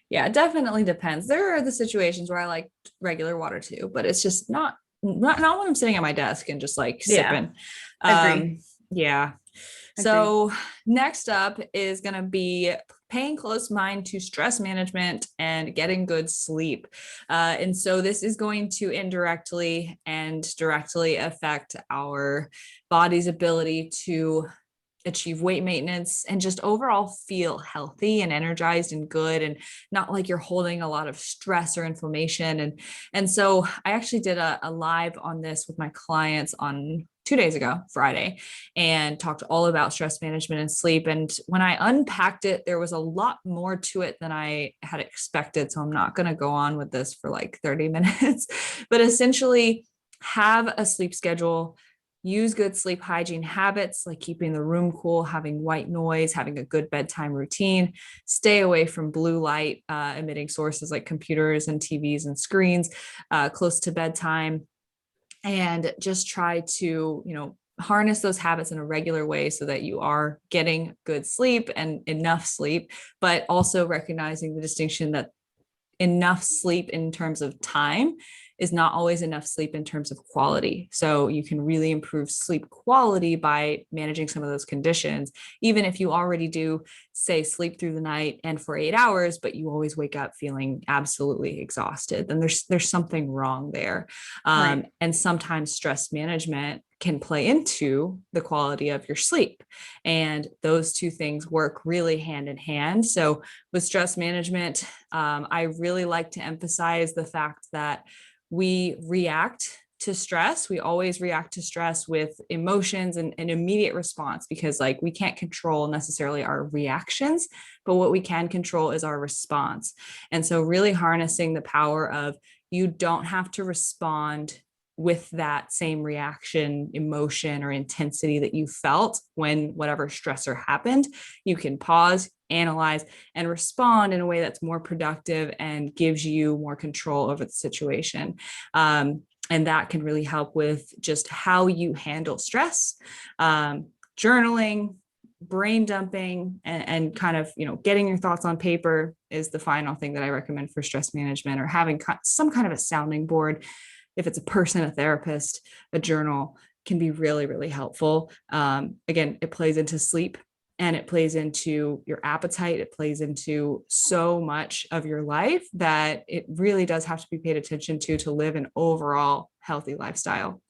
Yeah, it definitely depends. There are the situations where I like regular water too, but it's just not when I'm sitting at my desk and just like Yeah, sipping. agree. Yeah. Agree. So next up is going to be paying close mind to stress management and getting good sleep. And so this is going to indirectly and directly affect our body's ability to achieve weight maintenance and just overall feel healthy and energized and good, and not like you're holding a lot of stress or inflammation. And so I actually did a live on this with my clients on 2 days ago, Friday, and talked all about stress management and sleep. And when I unpacked it, there was a lot more to it than I had expected. So I'm not going to go on with this for like 30 minutes, but essentially have a sleep schedule. Use good sleep hygiene habits like keeping the room cool, having white noise, having a good bedtime routine, stay away from blue light emitting sources like computers and TVs and screens close to bedtime, and just try to, harness those habits in a regular way so that you are getting good sleep and enough sleep, but also recognizing the distinction that enough sleep in terms of time is not always enough sleep in terms of quality. So you can really improve sleep quality by managing some of those conditions, even if you already do, say, sleep through the night and for 8 hours, but you always wake up feeling absolutely exhausted. Then there's something wrong there. Right. And sometimes stress management can play into the quality of your sleep. And those two things work really hand in hand. So with stress management, I really like to emphasize the fact that we react to stress. We always react to stress with emotions and an immediate response, because like we can't control necessarily our reactions, but what we can control is our response. And so really harnessing the power of, you don't have to respond with that same reaction, emotion, or intensity that you felt when whatever stressor happened. You can pause, analyze, and respond in a way that's more productive and gives you more control over the situation. And that can really help with just how you handle stress. Journaling, brain dumping, and kind of, getting your thoughts on paper is the final thing that I recommend for stress management, or having some kind of a sounding board. If it's a person, a therapist, a journal can be really, really helpful. Again, it plays into sleep and it plays into your appetite. It plays into so much of your life that it really does have to be paid attention to live an overall healthy lifestyle.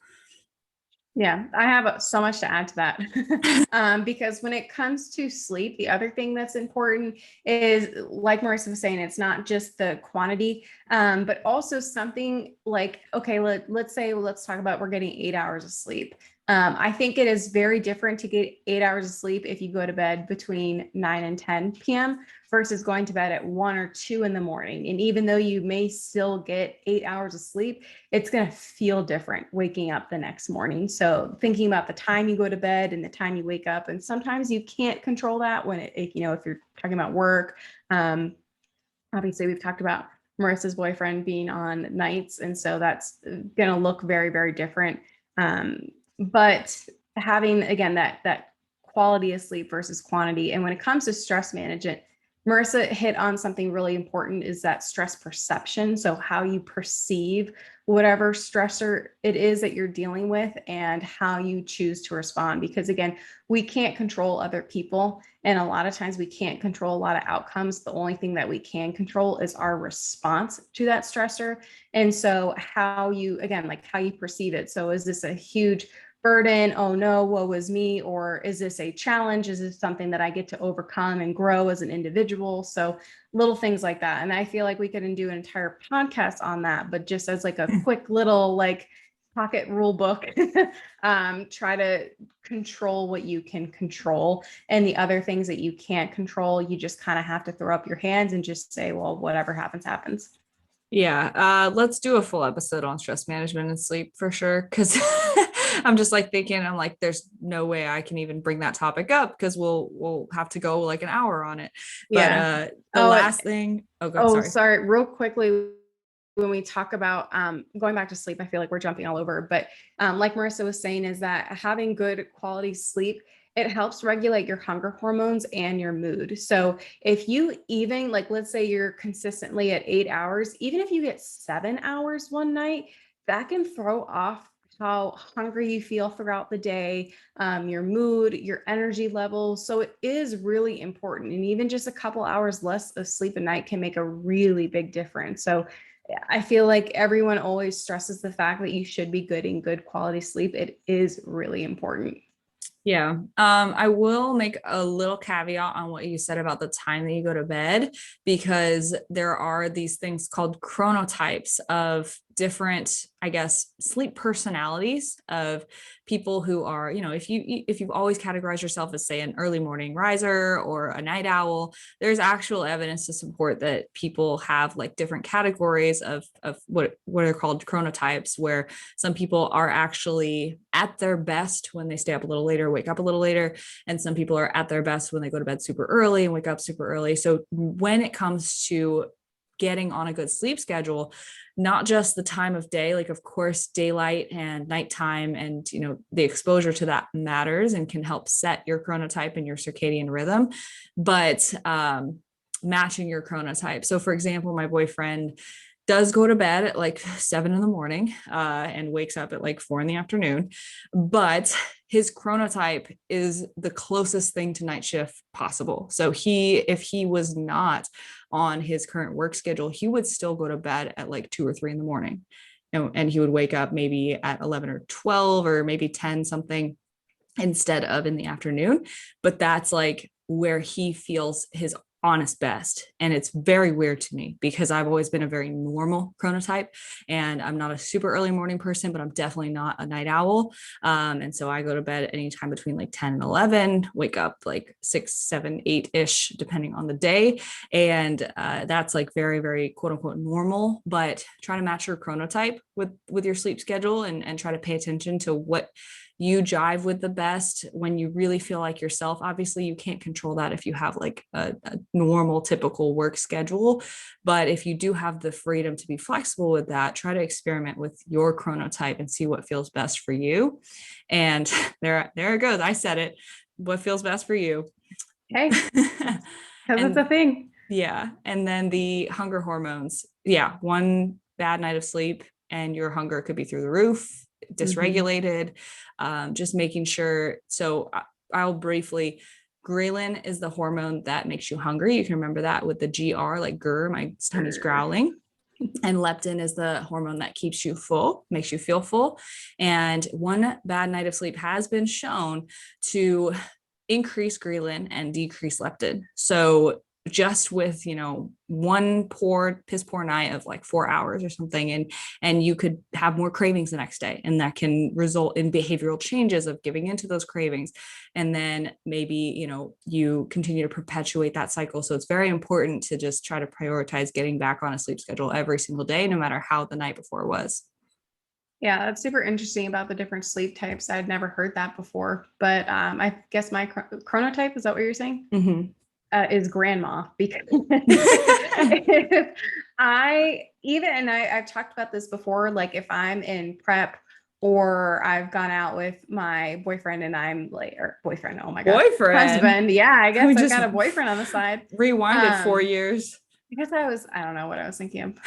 Yeah, I have so much to add to that. Because when it comes to sleep, the other thing that's important is, like Marissa was saying, it's not just the quantity, but also something like, okay, let's talk about, we're getting 8 hours of sleep. I think it is very different to get 8 hours of sleep if you go to bed between 9 and 10 p.m. versus going to bed at 1 or 2 in the morning. And even though you may still get 8 hours of sleep, it's going to feel different waking up the next morning. So thinking about the time you go to bed and the time you wake up, and sometimes you can't control that when if you're talking about work. Obviously, we've talked about Marissa's boyfriend being on nights, and so that's going to look very, very different. But having, again, that quality of sleep versus quantity. And when it comes to stress management, Marissa hit on something really important, is that stress perception. So how you perceive whatever stressor it is that you're dealing with and how you choose to respond. Because again, we can't control other people. And a lot of times we can't control a lot of outcomes. The only thing that we can control is our response to that stressor. And so how you, again, like how you perceive it. So is this a huge burden? Oh no, woe is me. Or is this a challenge? Is this something that I get to overcome and grow as an individual? So little things like that. And I feel like we could do an entire podcast on that, but just as like a quick little like pocket rule book, try to control what you can control, and the other things that you can't control, you just kind of have to throw up your hands and just say, well, whatever happens, happens. Yeah, let's do a full episode on stress management and sleep for sure. Because I'm just like thinking, I'm like, there's no way I can even bring that topic up because we'll have to go like an hour on it. But Yeah. the Oh, last thing, oh, good, oh, sorry. sorry. Real quickly, when we talk about going back to sleep, I feel like we're jumping all over. But like Marissa was saying, is that having good quality sleep, it helps regulate your hunger hormones and your mood. So if you even like, let's say you're consistently at 8 hours, even if you get 7 hours one night, that can throw off how hungry you feel throughout the day, your mood, your energy levels. So it is really important. And even just a couple hours less of sleep a night can make a really big difference. So I feel like everyone always stresses the fact that you should be getting good quality sleep. It is really important. Yeah. I will make a little caveat on what you said about the time that you go to bed, because there are these things called chronotypes of different, I guess, sleep personalities of people who are, if you've always categorized yourself as, say, an early morning riser or a night owl, there's actual evidence to support that people have like different categories of what are called chronotypes, where some people are actually at their best when they stay up a little later, wake up a little later, and some people are at their best when they go to bed super early and wake up super early. So when it comes to getting on a good sleep schedule, not just the time of day, like of course daylight and nighttime and the exposure to that matters and can help set your chronotype and your circadian rhythm, but matching your chronotype. So for example, my boyfriend does go to bed at like 7 a.m. And wakes up at like 4 p.m. But his chronotype is the closest thing to night shift possible. So if he was not on his current work schedule, he would still go to bed at like 2 or 3 a.m. And he would wake up maybe at 11 or 12 or maybe 10 something instead of in the afternoon. But that's like where he feels his honest best. And it's very weird to me because I've always been a very normal chronotype, and I'm not a super early morning person, but I'm definitely not a night owl. And so I go to bed anytime between like 10 and 11, wake up like 6, 7, 8-ish, depending on the day. And that's like very, very quote unquote normal, but try to match your chronotype with your sleep schedule and try to pay attention to what you jive with the best when you really feel like yourself. Obviously, you can't control that if you have like a normal, typical work schedule. But if you do have the freedom to be flexible with that, try to experiment with your chronotype and see what feels best for you. And there it goes. I said it. What feels best for you? Okay. Because it's a thing. Yeah. And then the hunger hormones. Yeah. One bad night of sleep and your hunger could be through the roof, dysregulated. Just making sure. So I'll briefly, ghrelin is the hormone that makes you hungry. You can remember that with the GR, like grr, my tummy's growling. And leptin is the hormone that keeps you full, makes you feel full. And one bad night of sleep has been shown to increase ghrelin and decrease leptin. So just with one piss poor night of like 4 hours or something, and you could have more cravings the next day, and that can result in behavioral changes of giving into those cravings, and then maybe you continue to perpetuate that cycle. So it's very important to just try to prioritize getting back on a sleep schedule every single day, no matter how the night before was. Yeah, that's super interesting about the different sleep types. I'd never heard that before, but I guess my chronotype, is that what you're saying? Mm-hmm. Is grandma, because I've talked about this before, like if I'm in prep or I've gone out with my boyfriend and I'm like, or boyfriend, oh my gosh, Boyfriend. husband. Yeah, I guess We I've just got a boyfriend on the side. rewinded 4 years. Because I don't know what I was thinking of.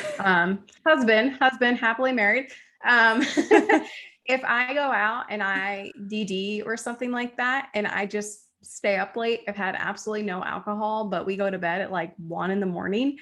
Husband, happily married. If I go out and I DD or something like that, and I just stay up late, I've had absolutely no alcohol, but we go to bed at like 1 a.m,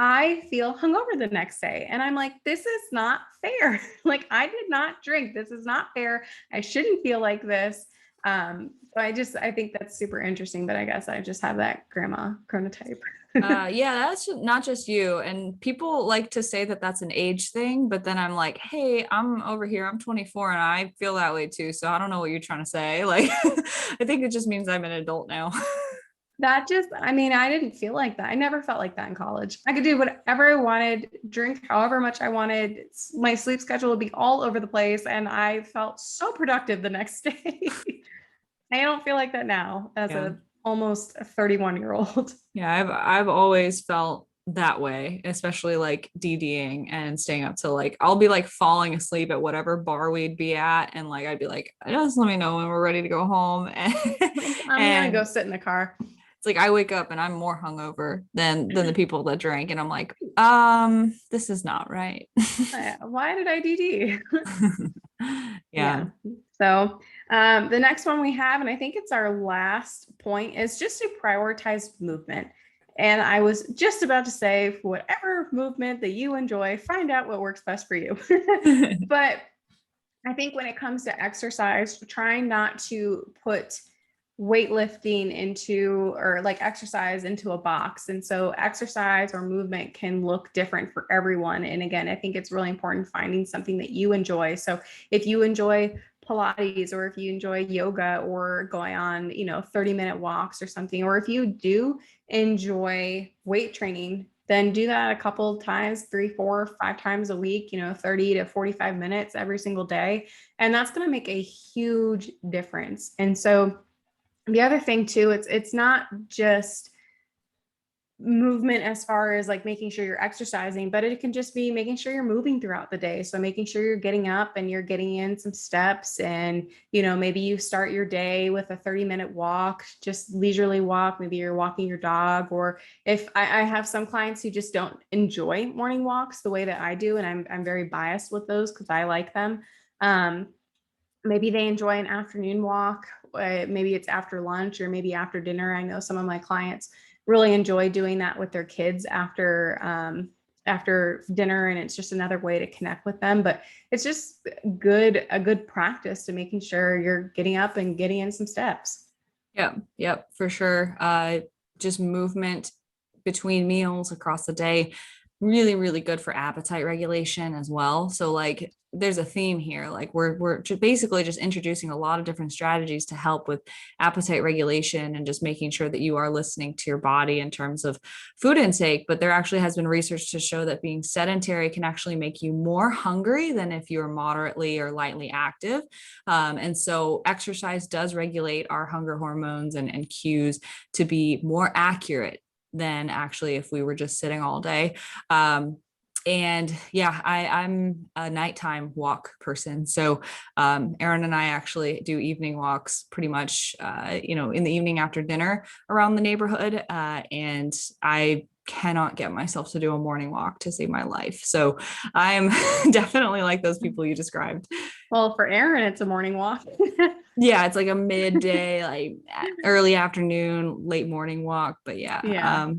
I feel hungover the next day. And I'm like, this is not fair. Like, I did not drink. This is not fair. I shouldn't feel like this. So I think that's super interesting, but I guess I just have that grandma chronotype. Yeah, that's not just you. And people like to say that that's an age thing, but then I'm like, hey, I'm over here. I'm 24 and I feel that way too. So I don't know what you're trying to say. Like, I think it just means I'm an adult now. I mean, I didn't feel like that. I never felt like that in college. I could do whatever I wanted, drink however much I wanted. My sleep schedule would be all over the place. And I felt so productive the next day. I don't feel like that now as Yeah. a almost 31-year-old. Yeah, I've always felt that way, especially like DDing and staying up till like I'll be like falling asleep at whatever bar we'd be at, and like I'd be like, just let me know when we're ready to go home. And, Like, I'm gonna go and sit in the car. it's like I wake up and I'm more hungover than the people that drank, and I'm like, this is not right. Why did I DD? Yeah. Yeah. So the next one we have, and I think it's our last point, is just to prioritize movement. And I was just about to say, for whatever movement that you enjoy, find out what works best for you. But I think when it comes to exercise, trying not to put weightlifting into or like exercise into a box. And so exercise or movement can look different for everyone. And again, I think it's really important finding something that you enjoy. So if you enjoy Pilates, or if you enjoy yoga, or going on, 30-minute walks or something, or if you do enjoy weight training, then do that a couple of times, 3, 4, 5 times a week, 30 to 45 minutes every single day. And that's going to make a huge difference. And so the other thing too, it's not just movement as far as like making sure you're exercising, but it can just be making sure you're moving throughout the day. So making sure you're getting up and you're getting in some steps, and maybe you start your day with a 30-minute walk, just leisurely walk. Maybe you're walking your dog, or if I have some clients who just don't enjoy morning walks the way that I do, and I'm very biased with those because I like them. Maybe they enjoy an afternoon walk. Maybe it's after lunch or maybe after dinner. I know some of my clients really enjoy doing that with their kids after dinner, and it's just another way to connect with them. But it's just a good practice to making sure you're getting up and getting in some steps. Yep, for sure. Just movement between meals across the day, really, really good for appetite regulation as well. So like there's a theme here. Like we're basically just introducing a lot of different strategies to help with appetite regulation and just making sure that you are listening to your body in terms of food intake. But there actually has been research to show that being sedentary can actually make you more hungry than if you're moderately or lightly active. And so exercise does regulate our hunger hormones and cues to be more accurate than actually if we were just sitting all day. And yeah, I'm a nighttime walk person. So Aaron and I actually do evening walks pretty much, in the evening after dinner around the neighborhood. And I cannot get myself to do a morning walk to save my life. So I'm definitely like those people you described. Well, for Aaron, it's a morning walk. Yeah, it's like a midday, like early afternoon, late morning walk. But yeah, Yeah.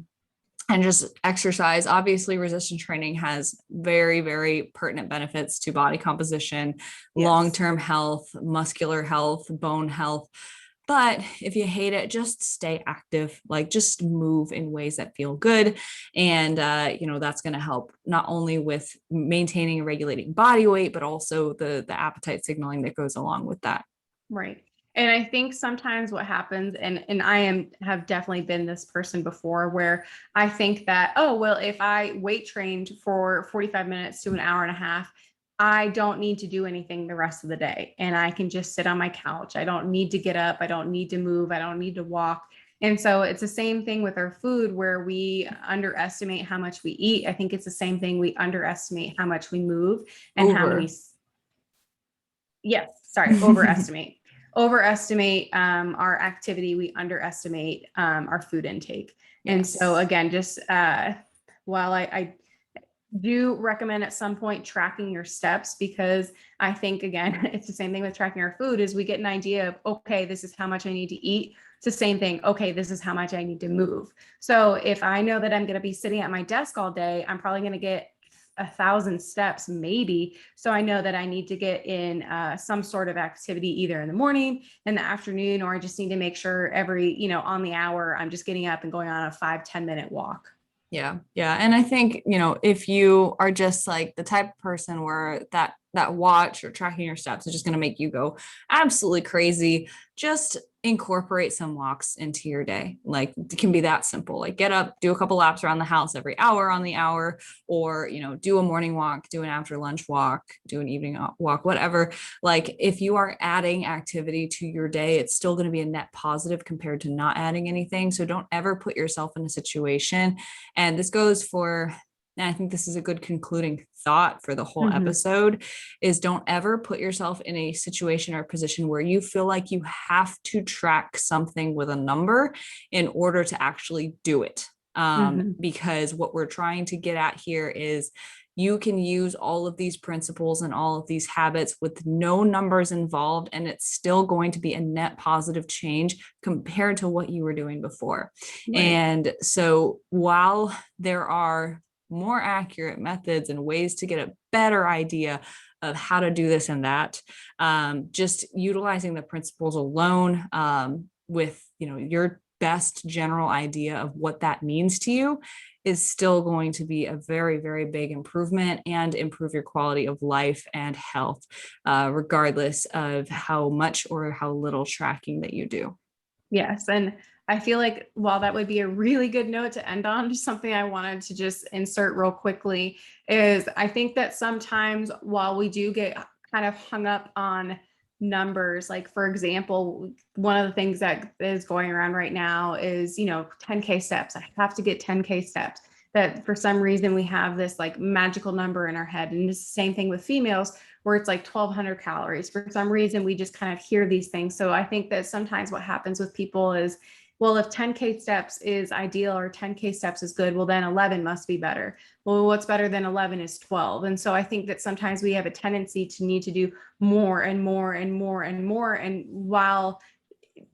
and just exercise. Obviously, resistance training has very, very pertinent benefits to body composition, Yes. long-term health, muscular health, bone health. But if you hate it, just stay active, like just move in ways that feel good. And, that's going to help not only with maintaining and regulating body weight, but also the appetite signaling that goes along with that. Right. And I think sometimes what happens, and have definitely been this person before, where I think that, oh, well, if I weight trained for 45 minutes to an hour and a half, I don't need to do anything the rest of the day. And I can just sit on my couch. I don't need to get up. I don't need to move. I don't need to walk. And so it's the same thing with our food, where we underestimate how much we eat. I think it's the same thing. We underestimate how much we move and how many. Yes, sorry, overestimate our activity, we underestimate our food intake. And so Yes. again, just while I do recommend at some point tracking your steps, because I think, again, it's the same thing with tracking our food, is we get an idea of, okay, this is how much I need to eat. It's the same thing. Okay, this is how much I need to move. So if I know that I'm going to be sitting at my desk all day, I'm probably going to get 1,000 steps maybe. So I know that I need to get in some sort of activity either in the morning, in the afternoon, or I just need to make sure every, on the hour, I'm just getting up and going on a 5-10 minute walk. Yeah. Yeah. And I think, if you are just like the type of person where that watch or tracking your steps is just going to make you go absolutely crazy, just incorporate some walks into your day. Like, it can be that simple. Like, get up, do a couple laps around the house every hour on the hour, or, do a morning walk, do an after lunch walk, do an evening walk, whatever. Like, if you are adding activity to your day, it's still going to be a net positive compared to not adding anything. So don't ever put yourself in a situation. And this goes for, and I think this is a good concluding thought for the whole episode, is don't ever put yourself in a situation or position where you feel like you have to track something with a number in order to actually do it. Because what we're trying to get at here is you can use all of these principles and all of these habits with no numbers involved, and it's still going to be a net positive change compared to what you were doing before. Right. And so while there are more accurate methods and ways to get a better idea of how to do this and that, just utilizing the principles alone, with your best general idea of what that means to you, is still going to be a very, very big improvement and improve your quality of life and health, regardless of how much or how little tracking that you do. Yes. And I feel like while that would be a really good note to end on, just something I wanted to just insert real quickly is I think that sometimes while we do get kind of hung up on numbers, like for example, one of the things that is going around right now is, 10K steps. I have to get 10K steps. That for some reason we have this like magical number in our head. And it's the same thing with females, where it's like 1,200 calories. For some reason, we just kind of hear these things. So I think that sometimes what happens with people is, well, if 10K steps is ideal or 10K steps is good, well, then 11 must be better. Well, what's better than 11 is 12. And so I think that sometimes we have a tendency to need to do more and more and more and more. And while,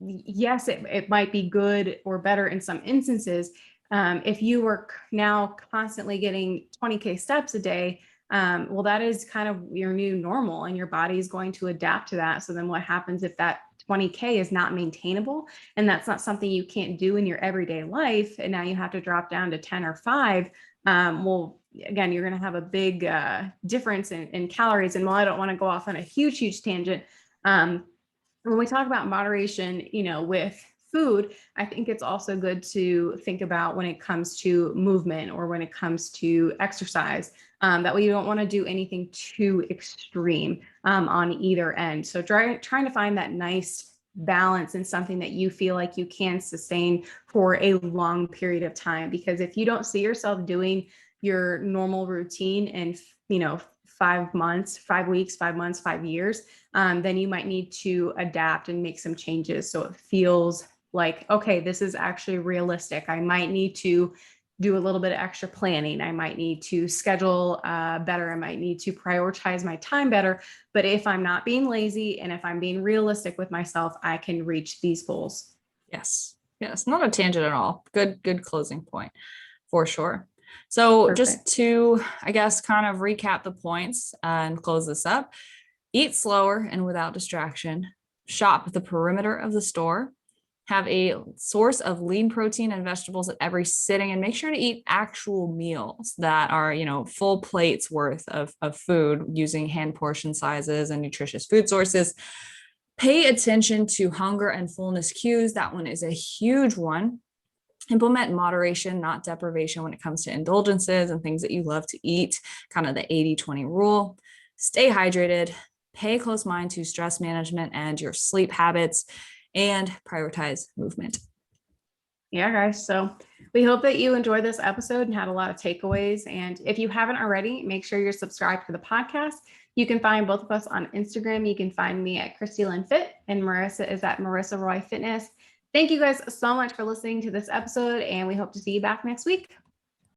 yes, it might be good or better in some instances, if you were now constantly getting 20K steps a day, well, that is kind of your new normal, and your body is going to adapt to that. So then what happens if that 20K is not maintainable, and that's not something you can't do in your everyday life, and now you have to drop down to 10 or 5? Well, again, you're going to have a big difference in calories. And while I don't want to go off on a huge tangent, when we talk about moderation, with food, I think it's also good to think about when it comes to movement or when it comes to exercise, that we don't want to do anything too extreme on either end. So trying to find that nice balance in something that you feel like you can sustain for a long period of time. Because if you don't see yourself doing your normal routine in, 5 months, 5 weeks, 5 months, 5 years, then you might need to adapt and make some changes so it feels like, okay, this is actually realistic. I might need to do a little bit of extra planning. I might need to schedule better. I might need to prioritize my time better. But if I'm not being lazy and if I'm being realistic with myself, I can reach these goals. Yes. Yes. Not a tangent at all. Good closing point for sure. So Perfect. Just to, I guess, kind of recap the points and close this up: eat slower and without distraction, shop the perimeter of the store, have a source of lean protein and vegetables at every sitting, and make sure to eat actual meals that are, full plates worth of food using hand portion sizes and nutritious food sources. Pay attention to hunger and fullness cues. That one is a huge one. Implement moderation, not deprivation, when it comes to indulgences and things that you love to eat, kind of the 80-20 rule. Stay hydrated, pay close mind to stress management and your sleep habits, and prioritize movement. Yeah, guys. So we hope that you enjoyed this episode and had a lot of takeaways. And if you haven't already, make sure you're subscribed to the podcast. You can find both of us on Instagram. You can find me at Christy Lynn Fit, and Marissa is at Marissa Roy Fitness. Thank you guys so much for listening to this episode, and we hope to see you back next week.